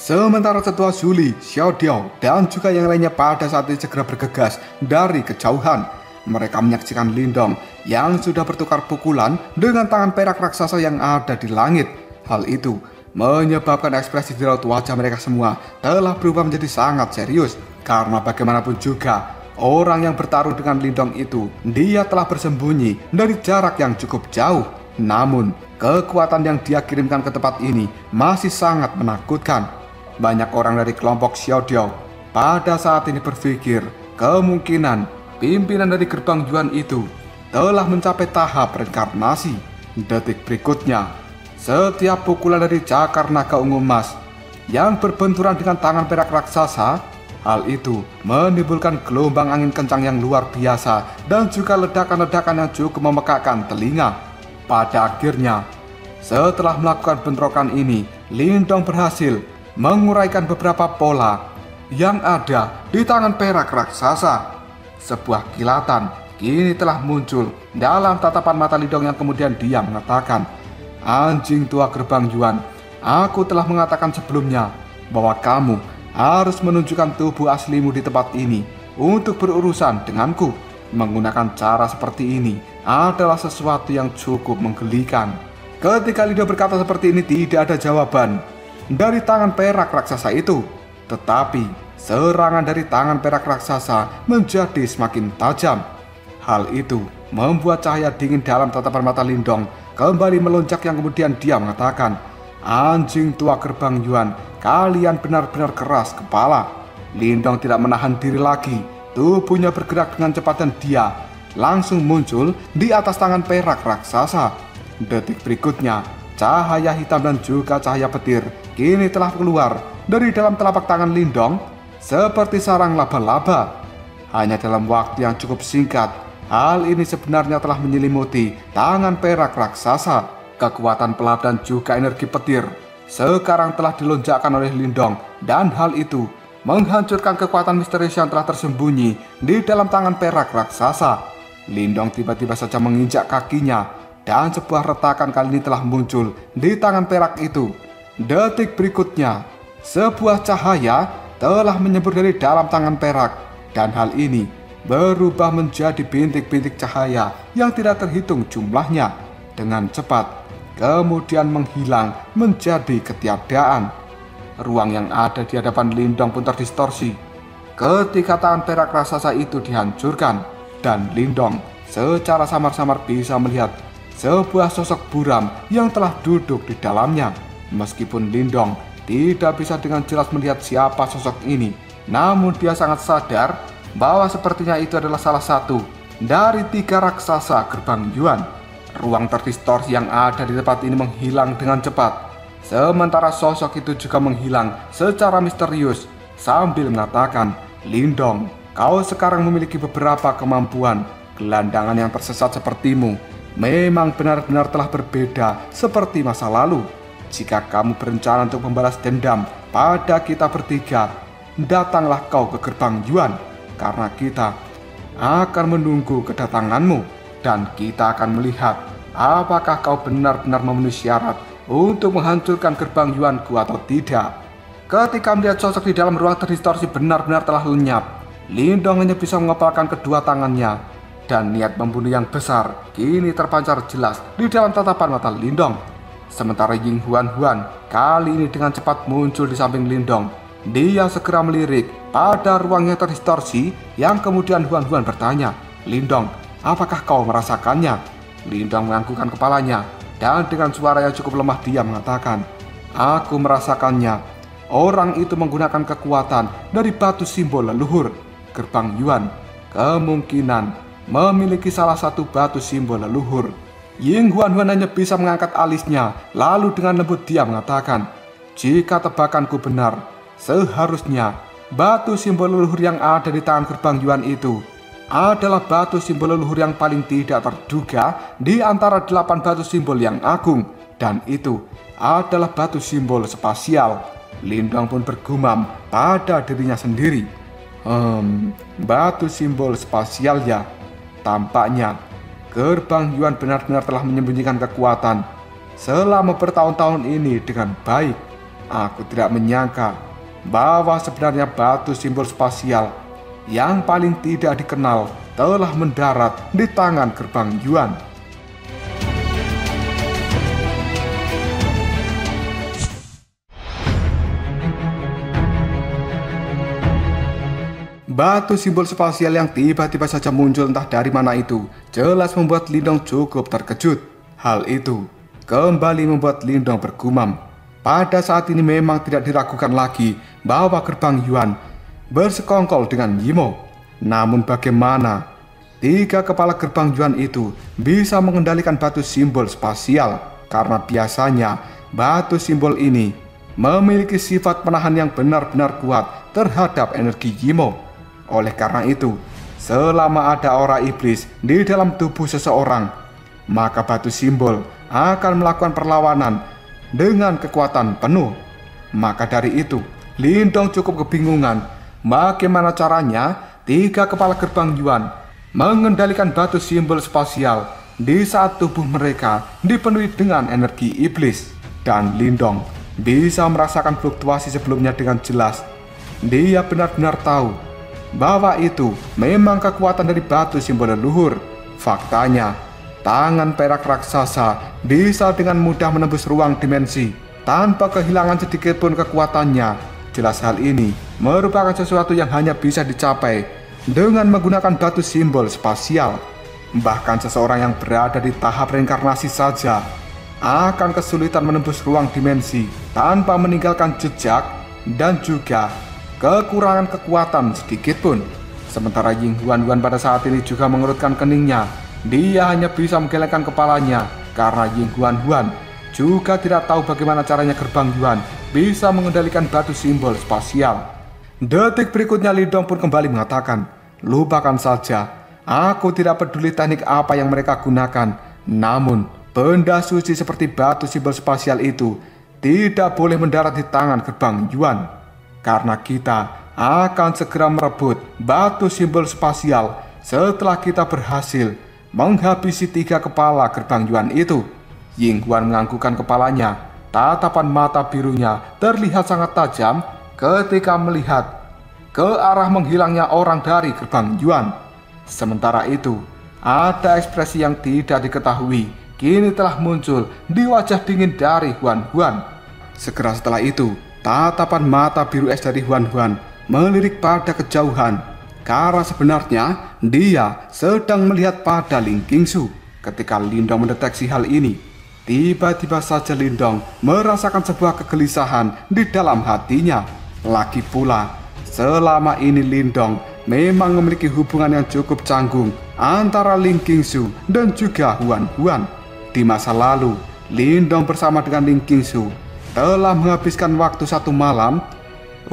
Sementara tetua Zuli, Xiao Diao, dan juga yang lainnya pada saat ini segera bergegas dari kejauhan. Mereka menyaksikan Lindong yang sudah bertukar pukulan dengan tangan perak raksasa yang ada di langit. Hal itu menyebabkan ekspresi di raut wajah mereka semua telah berubah menjadi sangat serius, karena bagaimanapun juga orang yang bertarung dengan Lindong itu, dia telah bersembunyi dari jarak yang cukup jauh. Namun, kekuatan yang dia kirimkan ke tempat ini masih sangat menakutkan. Banyak orang dari kelompok Xiaodiao pada saat ini berpikir kemungkinan pimpinan dari gerbang Yuan itu telah mencapai tahap reinkarnasi. Detik berikutnya, setiap pukulan dari cakar naga ungu emas yang berbenturan dengan tangan perak raksasa, hal itu menimbulkan gelombang angin kencang yang luar biasa dan juga ledakan-ledakan yang cukup memekakkan telinga. Pada akhirnya, setelah melakukan bentrokan ini, Lindong berhasil menguraikan beberapa pola yang ada di tangan perak raksasa. Sebuah kilatan kini telah muncul dalam tatapan mata Lindong yang kemudian dia mengatakan, "Anjing tua gerbang Yuan, aku telah mengatakan sebelumnya bahwa kamu harus menunjukkan tubuh aslimu di tempat ini untuk berurusan denganku. Menggunakan cara seperti ini adalah sesuatu yang cukup menggelikan." Ketika Lindong berkata seperti ini, tidak ada jawaban dari tangan perak raksasa itu. Tetapi serangan dari tangan perak raksasa menjadi semakin tajam. Hal itu membuat cahaya dingin dalam tatapan mata Lindong kembali melonjak yang kemudian dia mengatakan, "Anjing tua gerbang Yuan, kalian benar-benar keras kepala." Lindong tidak menahan diri lagi. Tubuhnya bergerak dengan cepat dan dia langsung muncul di atas tangan perak raksasa. Detik berikutnya, cahaya hitam dan juga cahaya petir kini telah keluar dari dalam telapak tangan Lindong seperti sarang laba-laba. Hanya dalam waktu yang cukup singkat, hal ini sebenarnya telah menyelimuti tangan perak raksasa. Kekuatan pelap dan juga energi petir sekarang telah dilonjakkan oleh Lindong, dan hal itu menghancurkan kekuatan misterius yang telah tersembunyi di dalam tangan perak raksasa. Lindong tiba-tiba saja menginjak kakinya, dan sebuah retakan kali ini telah muncul di tangan perak itu. Detik berikutnya, sebuah cahaya telah menyembur dari dalam tangan perak, dan hal ini berubah menjadi bintik-bintik cahaya yang tidak terhitung jumlahnya dengan cepat, kemudian menghilang menjadi ketiadaan. Ruang yang ada di hadapan Lindong pun terdistorsi ketika tangan perak raksasa itu dihancurkan, dan Lindong secara samar-samar bisa melihat sebuah sosok buram yang telah duduk di dalamnya. Meskipun Lindong tidak bisa dengan jelas melihat siapa sosok ini, namun dia sangat sadar bahwa sepertinya itu adalah salah satu dari 3 raksasa gerbang Yuan. Ruang terdistorsi yang ada di tempat ini menghilang dengan cepat, sementara sosok itu juga menghilang secara misterius sambil mengatakan, "Lindong, kau sekarang memiliki beberapa kemampuan. Gelandangan yang tersesat sepertimu memang benar-benar telah berbeda seperti masa lalu. Jika kamu berencana untuk membalas dendam pada kita bertiga, datanglah kau ke gerbang Yuan, karena kita akan menunggu kedatanganmu, dan kita akan melihat apakah kau benar-benar memenuhi syarat untuk menghancurkan gerbang Yuanku atau tidak." Ketika melihat sosok di dalam ruang terdistorsi benar-benar telah lenyap, Lindong hanya bisa mengepalkan kedua tangannya, dan niat membunuh yang besar kini terpancar jelas di dalam tatapan mata Lindong. Sementara Ying Huan kali ini dengan cepat muncul di samping Lindong. Dia segera melirik pada ruang yang terdistorsi, yang kemudian Huan bertanya, "Lindong, apakah kau merasakannya?" Lindong menganggukkan kepalanya, dan dengan suara yang cukup lemah dia mengatakan, "Aku merasakannya. Orang itu menggunakan kekuatan dari batu simbol leluhur gerbang Yuan. Kemungkinan memiliki salah satu batu simbol leluhur." Ying Huan hanya bisa mengangkat alisnya, lalu dengan lembut dia mengatakan, "Jika tebakanku benar, seharusnya batu simbol leluhur yang ada di tangan gerbang Yuan itu adalah batu simbol leluhur yang paling tidak terduga di antara 8 batu simbol yang agung, dan itu adalah batu simbol spasial." Lindong pun bergumam pada dirinya sendiri, batu simbol spasial ya. Tampaknya gerbang Yuan benar-benar telah menyembunyikan kekuatan selama bertahun-tahun ini dengan baik. Aku tidak menyangka bahwa sebenarnya batu simbol spasial yang paling tidak dikenal telah mendarat di tangan gerbang Yuan. Batu simbol spasial yang tiba-tiba saja muncul entah dari mana itu jelas membuat Lindong cukup terkejut. Hal itu kembali membuat Lindong bergumam. Pada saat ini memang tidak diragukan lagi bahwa gerbang Yuan bersekongkol dengan Yimo. Namun bagaimana 3 kepala gerbang Yuan itu bisa mengendalikan batu simbol spasial? Karena biasanya batu simbol ini memiliki sifat penahan yang benar-benar kuat terhadap energi Yimo. Oleh karena itu, selama ada aura iblis di dalam tubuh seseorang, maka batu simbol akan melakukan perlawanan dengan kekuatan penuh. Maka dari itu, Lindong cukup kebingungan bagaimana caranya 3 kepala gerbang Yuan mengendalikan batu simbol spasial di saat tubuh mereka dipenuhi dengan energi iblis. Dan Lindong bisa merasakan fluktuasi sebelumnya dengan jelas. Dia benar-benar tahu bahwa itu memang kekuatan dari batu simbol leluhur. Faktanya, tangan perak raksasa bisa dengan mudah menembus ruang dimensi tanpa kehilangan sedikit pun kekuatannya. Jelas hal ini merupakan sesuatu yang hanya bisa dicapai dengan menggunakan batu simbol spasial. Bahkan seseorang yang berada di tahap reinkarnasi saja akan kesulitan menembus ruang dimensi tanpa meninggalkan jejak dan juga kekurangan kekuatan sedikit pun. Sementara Ying Huan Huan pada saat ini juga mengerutkan keningnya. Dia hanya bisa menggelengkan kepalanya karena Ying Huan Huan juga tidak tahu bagaimana caranya gerbang Yuan bisa mengendalikan batu simbol spasial. Detik berikutnya Lindong pun kembali mengatakan, "Lupakan saja, aku tidak peduli teknik apa yang mereka gunakan. Namun, benda suci seperti batu simbol spasial itu tidak boleh mendarat di tangan gerbang Yuan. Karena kita akan segera merebut batu simbol spasial setelah kita berhasil menghabisi 3 kepala gerbang Yuan itu." Ying Huan menganggukkan kepalanya. Tatapan mata birunya terlihat sangat tajam ketika melihat ke arah menghilangnya orang dari gerbang Yuan. Sementara itu, ada ekspresi yang tidak diketahui kini telah muncul di wajah dingin dari Huan Huan. Segera setelah itu, tatapan mata biru es dari Huan Huan melirik pada kejauhan, karena sebenarnya dia sedang melihat pada Ling Qingsu. Ketika Lindong mendeteksi hal ini, tiba-tiba saja Lindong merasakan sebuah kegelisahan di dalam hatinya. Lagi pula, selama ini Lindong memang memiliki hubungan yang cukup canggung antara Ling Qingsu dan juga Huan Huan. Di masa lalu, Lindong bersama dengan Ling Qingsu telah menghabiskan waktu 1 malam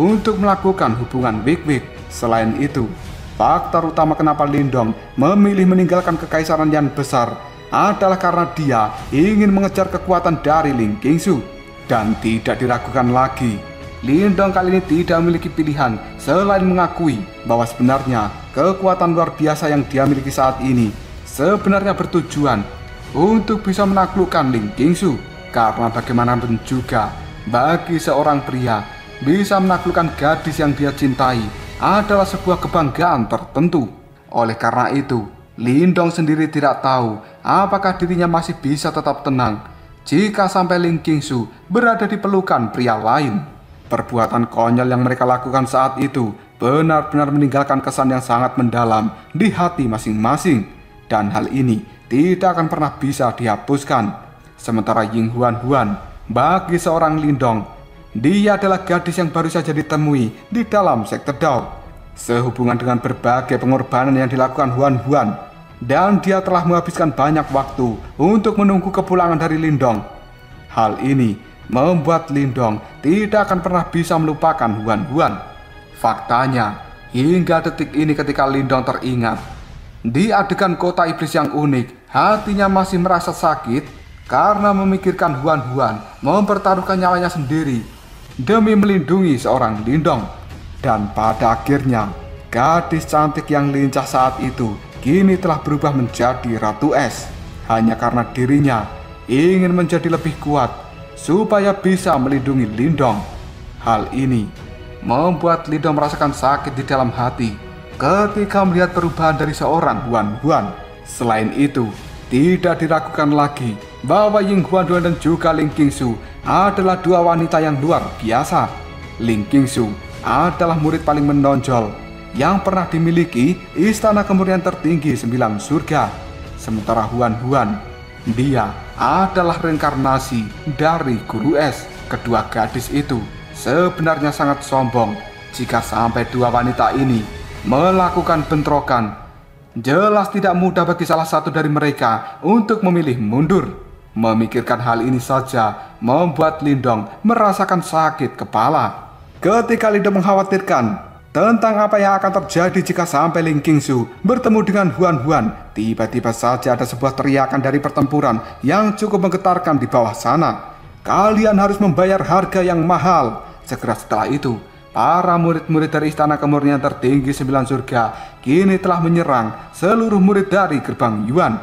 untuk melakukan hubungan wik-wik. Selain itu, faktor utama kenapa Lindong memilih meninggalkan kekaisaran yang besar adalah karena dia ingin mengejar kekuatan dari Ling Qingsu. Dan tidak diragukan lagi, Lindong kali ini tidak memiliki pilihan selain mengakui bahwa sebenarnya kekuatan luar biasa yang dia miliki saat ini sebenarnya bertujuan untuk bisa menaklukkan Ling Qingsu. Karena bagaimanapun juga, bagi seorang pria, bisa menaklukkan gadis yang dia cintai adalah sebuah kebanggaan tertentu. Oleh karena itu, Lindong sendiri tidak tahu apakah dirinya masih bisa tetap tenang jika sampai Ling Qingsu berada di pelukan pria lain. Perbuatan konyol yang mereka lakukan saat itu benar-benar meninggalkan kesan yang sangat mendalam di hati masing-masing. Dan hal ini tidak akan pernah bisa dihapuskan. Sementara Ying Huan Huan, bagi seorang Lindong, dia adalah gadis yang baru saja ditemui di dalam sekte Dao. Sehubungan dengan berbagai pengorbanan yang dilakukan Huan Huan, dan dia telah menghabiskan banyak waktu untuk menunggu kepulangan dari Lindong. Hal ini membuat Lindong tidak akan pernah bisa melupakan Huan Huan. Faktanya, hingga detik ini ketika Lindong teringat di adegan kota iblis yang unik, hatinya masih merasa sakit karena memikirkan Huan Huan mempertaruhkan nyawanya sendiri demi melindungi seorang Lindong. Dan pada akhirnya, gadis cantik yang lincah saat itu kini telah berubah menjadi Ratu Es, hanya karena dirinya ingin menjadi lebih kuat supaya bisa melindungi Lindong. Hal ini membuat Lindong merasakan sakit di dalam hati ketika melihat perubahan dari seorang Huan Huan. Selain itu, tidak diragukan lagi bahwa Ying Huan Huan dan juga Ling Qingsu adalah 2 wanita yang luar biasa. Ling Qingsu adalah murid paling menonjol yang pernah dimiliki istana kemurnian tertinggi 9 surga. Sementara Huan, dia adalah reinkarnasi dari Guru Es. Kedua gadis itu sebenarnya sangat sombong. Jika sampai dua wanita ini melakukan bentrokan, jelas tidak mudah bagi salah satu dari mereka untuk memilih mundur. Memikirkan hal ini saja membuat Lindong merasakan sakit kepala. Ketika Lindong mengkhawatirkan tentang apa yang akan terjadi jika sampai Ling Qingsu bertemu dengan Huan, tiba-tiba saja ada sebuah teriakan dari pertempuran yang cukup menggetarkan di bawah sana. Kalian harus membayar harga yang mahal. Segera setelah itu, para murid-murid dari istana kemurnian tertinggi 9 surga kini telah menyerang seluruh murid dari gerbang Yuan.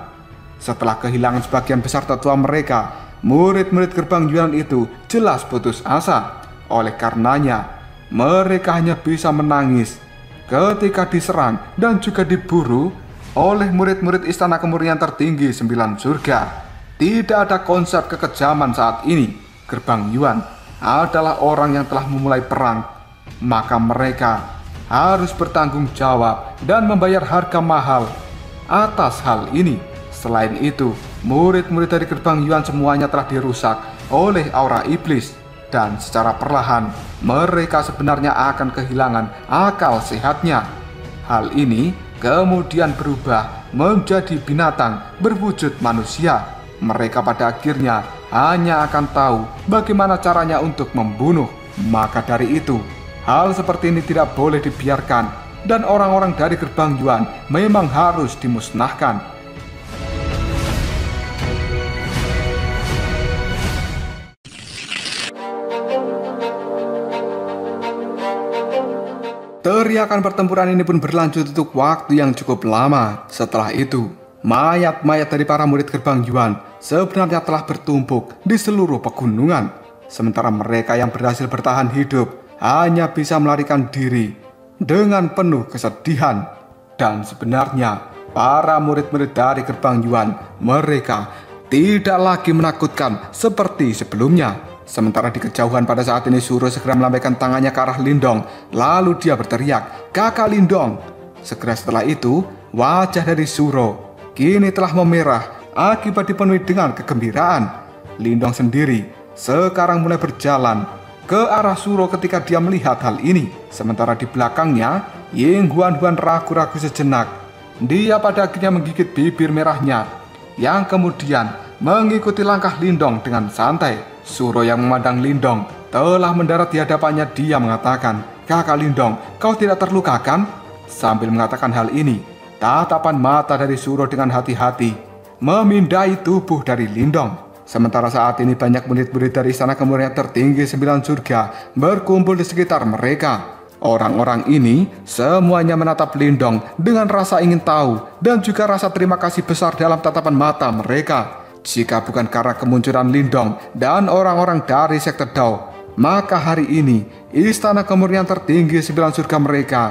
Setelah kehilangan sebagian besar tetua mereka, murid-murid gerbang Yuan itu jelas putus asa. Oleh karenanya, mereka hanya bisa menangis ketika diserang dan juga diburu oleh murid-murid istana kemurnian tertinggi 9 surga. Tidak ada konsep kekejaman saat ini. Gerbang Yuan adalah orang yang telah memulai perang, maka mereka harus bertanggung jawab dan membayar harga mahal atas hal ini. Selain itu, murid-murid dari gerbang Yuan semuanya telah dirusak oleh aura iblis, dan secara perlahan mereka sebenarnya akan kehilangan akal sehatnya. Hal ini kemudian berubah menjadi binatang berwujud manusia. Mereka pada akhirnya hanya akan tahu bagaimana caranya untuk membunuh. Maka dari itu, hal seperti ini tidak boleh dibiarkan, dan orang-orang dari gerbang Yuan memang harus dimusnahkan. Teriakan pertempuran ini pun berlanjut untuk waktu yang cukup lama. Setelah itu, mayat-mayat dari para murid gerbang Yuan sebenarnya telah bertumpuk di seluruh pegunungan. Sementara mereka yang berhasil bertahan hidup hanya bisa melarikan diri dengan penuh kesedihan. Dan sebenarnya para murid-murid dari gerbang Yuan, mereka tidak lagi menakutkan seperti sebelumnya. Sementara di kejauhan pada saat ini Suro segera melambaikan tangannya ke arah Lindong. Lalu dia berteriak, "Kakak Lindong!" Segera setelah itu, wajah dari Suro kini telah memerah akibat dipenuhi dengan kegembiraan. Lindong sendiri sekarang mulai berjalan ke arah Suro ketika dia melihat hal ini. Sementara di belakangnya, Ying Huan ragu-ragu sejenak. Dia pada akhirnya menggigit bibir merahnya, yang kemudian mengikuti langkah Lindong dengan santai. Suro yang memandang Lindong telah mendarat di hadapannya. Dia mengatakan, "Kakak Lindong, kau tidak terluka kan?" Sambil mengatakan hal ini, tatapan mata dari Suro dengan hati-hati memindai tubuh dari Lindong. Sementara saat ini banyak murid-murid dari istana kemurnian tertinggi 9 surga berkumpul di sekitar mereka. Orang-orang ini semuanya menatap Lindong dengan rasa ingin tahu dan juga rasa terima kasih besar dalam tatapan mata mereka. Jika bukan karena kemunculan Lindong dan orang-orang dari sekte Dao, maka hari ini istana kemurnian tertinggi 9 surga mereka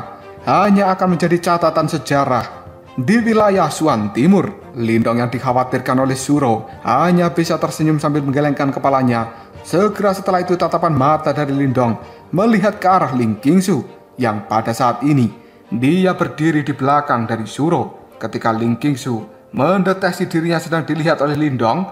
hanya akan menjadi catatan sejarah di wilayah Suan Timur. Lindong yang dikhawatirkan oleh Suro hanya bisa tersenyum sambil menggelengkan kepalanya. Segera setelah itu tatapan mata dari Lindong melihat ke arah Ling Qingsu yang pada saat ini dia berdiri di belakang dari Suro. Ketika Ling Qingsu mendeteksi dirinya sedang dilihat oleh Lindong,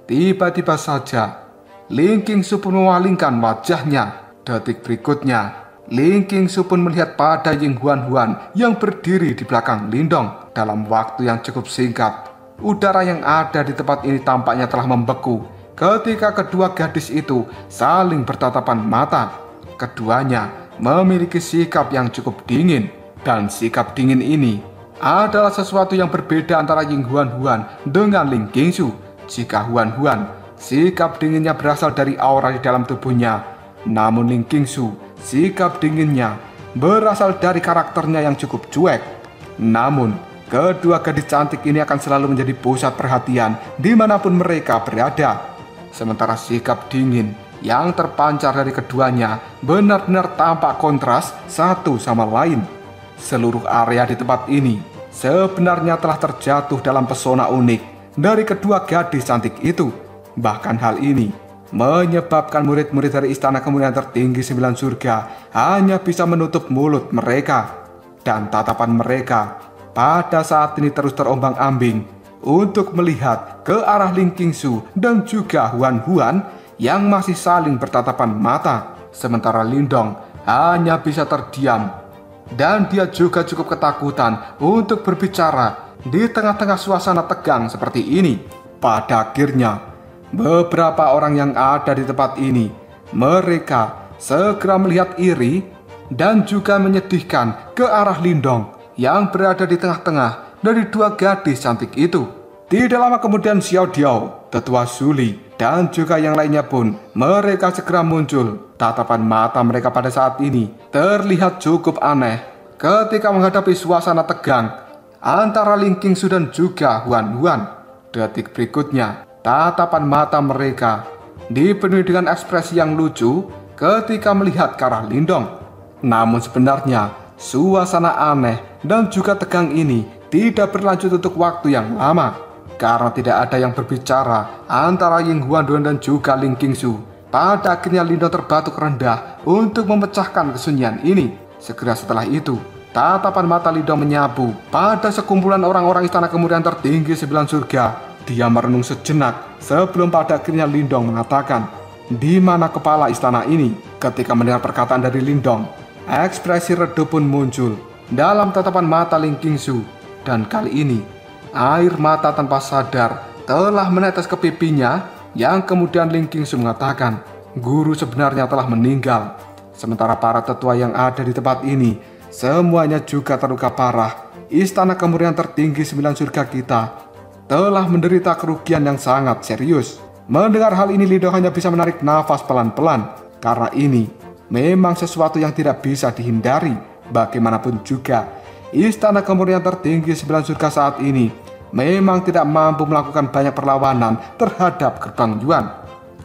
tiba-tiba saja Ling Qingsu pun memalingkan wajahnya. Detik berikutnya, Ling Qingsu pun melihat pada Ying Huan yang berdiri di belakang Lindong. Dalam waktu yang cukup singkat, udara yang ada di tempat ini tampaknya telah membeku ketika kedua gadis itu saling bertatapan mata. Keduanya memiliki sikap yang cukup dingin, dan sikap dingin ini adalah sesuatu yang berbeda antara Ying Huan dengan Ling Qingsu. Jika Huan, sikap dinginnya berasal dari aura di dalam tubuhnya. Namun Ling Qingsu, sikap dinginnya berasal dari karakternya yang cukup cuek. Namun, kedua gadis cantik ini akan selalu menjadi pusat perhatian dimanapun mereka berada. Sementara sikap dingin yang terpancar dari keduanya benar-benar tampak kontras satu sama lain. Seluruh area di tempat ini sebenarnya telah terjatuh dalam pesona unik dari kedua gadis cantik itu. Bahkan hal ini menyebabkan murid-murid dari istana kemurnian tertinggi 9 surga hanya bisa menutup mulut mereka. dan tatapan mereka pada saat ini terus terombang-ambing untuk melihat ke arah Ling Qingsu dan juga Huan Huan yang masih saling bertatapan mata. Sementara Lindong hanya bisa terdiam dan dia juga cukup ketakutan untuk berbicara di tengah-tengah suasana tegang seperti ini. Pada akhirnya beberapa orang yang ada di tempat ini mereka segera melihat iri dan juga menyedihkan ke arah Lindong yang berada di tengah-tengah dari dua gadis cantik itu. Tidak lama kemudian Xiao Diao, tetua Zuli, dan juga yang lainnya pun mereka segera muncul. Tatapan mata mereka pada saat ini terlihat cukup aneh ketika menghadapi suasana tegang antara Ling Qingsu dan juga Huan Huan. Detik berikutnya, tatapan mata mereka dipenuhi dengan ekspresi yang lucu ketika melihat ke arah Lindong. Namun sebenarnya suasana aneh dan juga tegang ini tidak berlanjut untuk waktu yang lama, karena tidak ada yang berbicara antara Ying Huan Huan dan juga Ling Qingsu. Pada akhirnya Lindong terbatuk rendah untuk memecahkan kesunyian ini. Segera setelah itu, tatapan mata Lindong menyapu pada sekumpulan orang-orang istana kemudian tertinggi 9 surga. Dia merenung sejenak sebelum pada akhirnya Lindong mengatakan, "Di mana kepala istana ini?" Ketika mendengar perkataan dari Lindong, ekspresi redup pun muncul dalam tatapan mata Ling Qingsu. Dan kali ini air mata tanpa sadar telah menetes ke pipinya, yang kemudian Ling Qingsu mengatakan guru sebenarnya telah meninggal. Sementara para tetua yang ada di tempat ini semuanya juga terluka parah. Istana kemudian tertinggi 9 surga kita telah menderita kerugian yang sangat serius. Mendengar hal ini Lindong hanya bisa menarik nafas pelan-pelan, karena ini memang sesuatu yang tidak bisa dihindari. Bagaimanapun juga istana kemudian tertinggi 9 surga saat ini memang tidak mampu melakukan banyak perlawanan terhadap gerbang Yuan.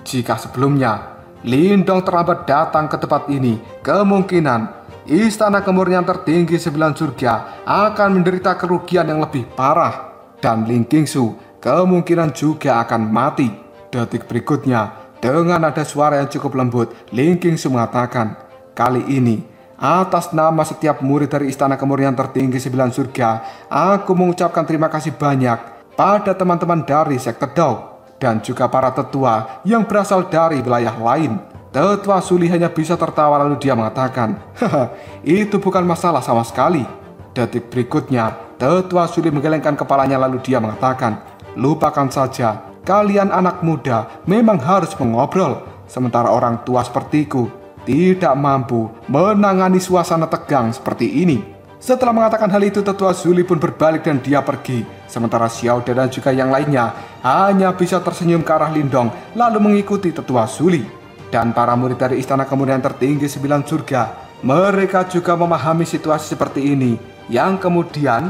Jika sebelumnya Lindong terlambat datang ke tempat ini, kemungkinan istana kemurnian tertinggi 9 surga akan menderita kerugian yang lebih parah, dan Ling Qingsu kemungkinan juga akan mati. Detik berikutnya, dengan nada suara yang cukup lembut, Ling Qingsu mengatakan, "Kali ini atas nama setiap murid dari istana kemurnian tertinggi 9 surga, aku mengucapkan terima kasih banyak pada teman-teman dari sekte Dao dan juga para tetua yang berasal dari wilayah lain." Tetua Zuli hanya bisa tertawa lalu dia mengatakan, "Haha, itu bukan masalah sama sekali." Detik berikutnya, Tetua Zuli menggelengkan kepalanya lalu dia mengatakan, "Lupakan saja, kalian anak muda memang harus mengobrol, sementara orang tua sepertiku tidak mampu menangani suasana tegang seperti ini." Setelah mengatakan hal itu, Tetua Zuli pun berbalik dan dia pergi. Sementara Xiao Dan juga yang lainnya hanya bisa tersenyum ke arah Lindong lalu mengikuti Tetua Zuli. Dan para murid dari istana kemudian tertinggi 9 surga, mereka juga memahami situasi seperti ini, yang kemudian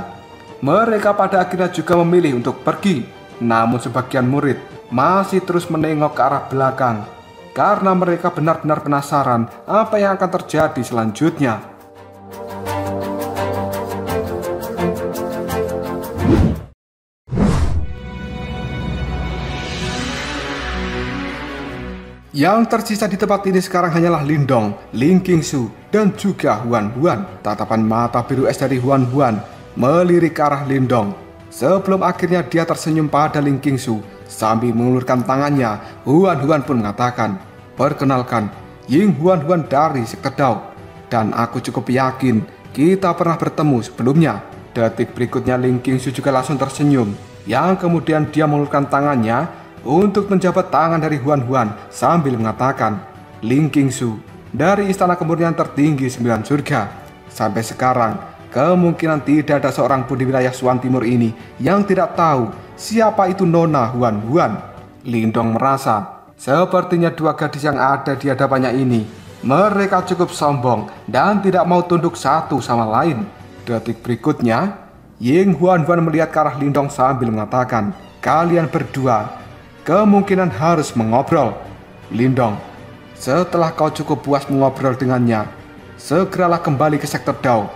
mereka pada akhirnya juga memilih untuk pergi. Namun sebagian murid masih terus menengok ke arah belakang, karena mereka benar-benar penasaran apa yang akan terjadi selanjutnya. Yang tersisa di tempat ini sekarang hanyalah Lindong, Ling Qingsu, dan juga Huan Huan. Tatapan mata biru es dari Huan Huan melirik ke arah Lindong. Sebelum akhirnya dia tersenyum pada Ling Qingsu sambil mengulurkan tangannya, Huan Huan pun mengatakan, "Perkenalkan, Ying Huan Huan dari sekte Dao, dan aku cukup yakin kita pernah bertemu sebelumnya." Detik berikutnya Ling Qingsu juga langsung tersenyum, yang kemudian dia mengulurkan tangannya untuk menjabat tangan dari Huan Huan sambil mengatakan, "Ling Qingsu dari istana kemurnian tertinggi 9 surga. Sampai sekarang kemungkinan tidak ada seorang pun di wilayah Suan Timur ini yang tidak tahu siapa itu Nona Huan Huan." Lindong merasa sepertinya dua gadis yang ada di hadapannya ini mereka cukup sombong dan tidak mau tunduk satu sama lain. Detik berikutnya Ying Huan Huan melihat ke arah Lindong sambil mengatakan, "Kalian berdua kemungkinan harus mengobrol. Lindong, setelah kau cukup puas mengobrol dengannya, segeralah kembali ke sekte Dao,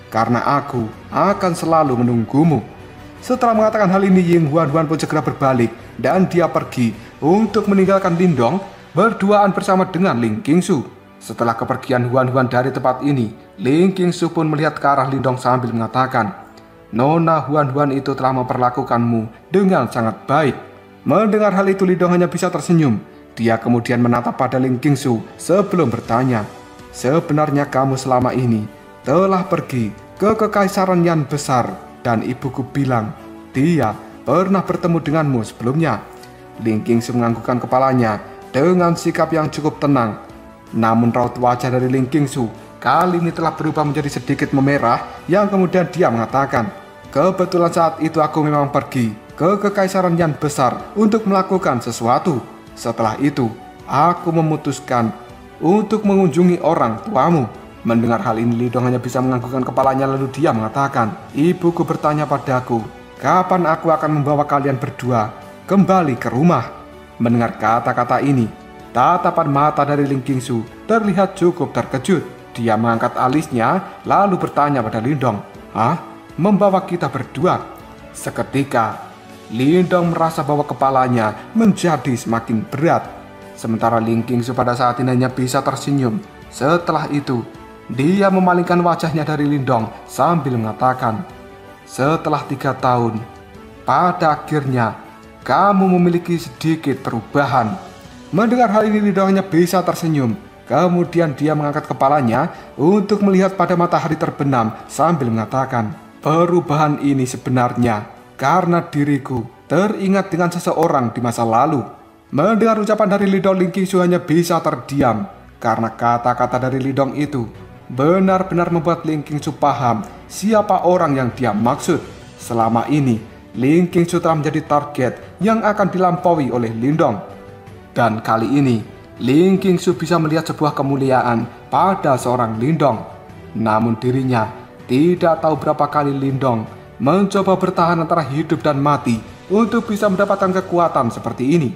karena aku akan selalu menunggumu." Setelah mengatakan hal ini, Ying Huan Huan pun segera berbalik dan dia pergi untuk meninggalkan Lindong berduaan bersama dengan Ling Qingsu. Setelah kepergian Huan Huan dari tempat ini, Ling Qingsu pun melihat ke arah Lindong sambil mengatakan, "Nona Huan itu telah memperlakukanmu dengan sangat baik." Mendengar hal itu, Lindong hanya bisa tersenyum. Dia kemudian menatap pada Ling Qingsu sebelum bertanya, "Sebenarnya kamu selama ini telah pergi ke kekaisaran Yan besar dan ibuku bilang dia pernah bertemu denganmu sebelumnya." Ling Qingsu menganggukkan kepalanya dengan sikap yang cukup tenang. Namun raut wajah dari Ling Qingsu kali ini telah berubah menjadi sedikit memerah, yang kemudian dia mengatakan, "Kebetulan saat itu aku memang pergi ke kekaisaran Yan besar untuk melakukan sesuatu. Setelah itu, aku memutuskan untuk mengunjungi orang tuamu." Mendengar hal ini, Lindong hanya bisa menganggukkan kepalanya, lalu dia mengatakan, "Ibuku bertanya padaku, kapan aku akan membawa kalian berdua kembali ke rumah?" Mendengar kata-kata ini, tatapan mata dari Ling Qingsu terlihat cukup terkejut. Dia mengangkat alisnya lalu bertanya pada Lindong, "Hah? Membawa kita berdua?" Seketika, Lindong merasa bahwa kepalanya menjadi semakin berat. Sementara Ling Qingsu pada saat ini hanya bisa tersenyum. Setelah itu, dia memalingkan wajahnya dari Lindong sambil mengatakan, "Setelah 3 tahun, pada akhirnya kamu memiliki sedikit perubahan." Mendengar hal ini, Lindong hanya bisa tersenyum. Kemudian dia mengangkat kepalanya untuk melihat pada matahari terbenam sambil mengatakan, "Perubahan ini sebenarnya karena diriku teringat dengan seseorang di masa lalu." Mendengar ucapan dari Lindong, Ling Qingsu hanya bisa terdiam karena kata-kata dari Lindong itu benar-benar membuat Ling Qingsu paham siapa orang yang dia maksud. Selama ini, Ling Qingsu telah menjadi target yang akan dilampaui oleh Lindong. Dan kali ini, Ling Qingsu bisa melihat sebuah kemuliaan pada seorang Lindong. Namun dirinya tidak tahu berapa kali Lindong mencoba bertahan antara hidup dan mati untuk bisa mendapatkan kekuatan seperti ini.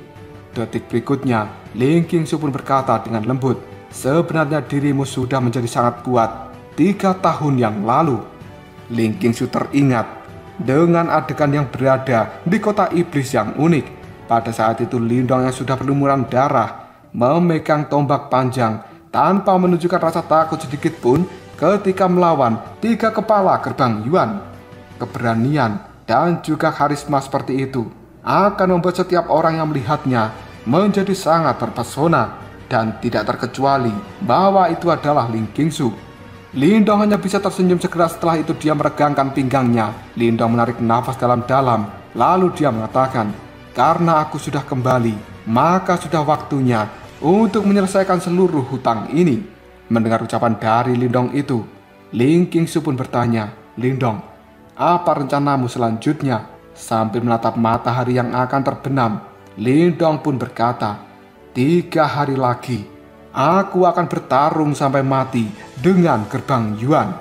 Detik berikutnya, Ling Qingsu pun berkata dengan lembut, "Sebenarnya dirimu sudah menjadi sangat kuat 3 tahun yang lalu." Ling Qingsu teringat dengan adegan yang berada di kota iblis yang unik. Pada saat itu, Lindong yang sudah berlumuran darah memegang tombak panjang tanpa menunjukkan rasa takut sedikit pun ketika melawan 3 kepala gerbang Yuan. Keberanian dan juga karisma seperti itu akan membuat setiap orang yang melihatnya menjadi sangat terpesona, dan tidak terkecuali bahwa itu adalah Ling Qingsu. Lindong hanya bisa tersenyum. Segera setelah itu dia meregangkan pinggangnya. Lindong menarik nafas dalam-dalam, lalu dia mengatakan, "Karena aku sudah kembali, maka sudah waktunya untuk menyelesaikan seluruh hutang ini." Mendengar ucapan dari Lindong itu, Ling Qingsu pun bertanya, "Lindong, apa rencanamu selanjutnya?" Sambil menatap matahari yang akan terbenam, Lindong pun berkata, "3 hari lagi, aku akan bertarung sampai mati dengan gerbang Yuan."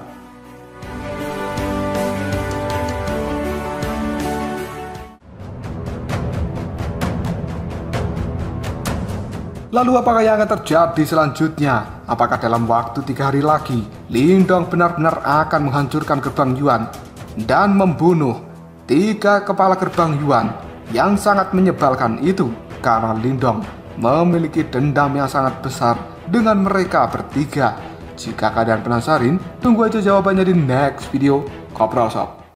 Lalu apakah yang akan terjadi selanjutnya? Apakah dalam waktu 3 hari lagi, Lindong benar-benar akan menghancurkan gerbang Yuan dan membunuh 3 kepala gerbang Yuan yang sangat menyebalkan itu? Karena Lindong memiliki dendam yang sangat besar dengan mereka bertiga. Jika kalian penasaran, tunggu aja jawabannya di next video. Kopral Shop.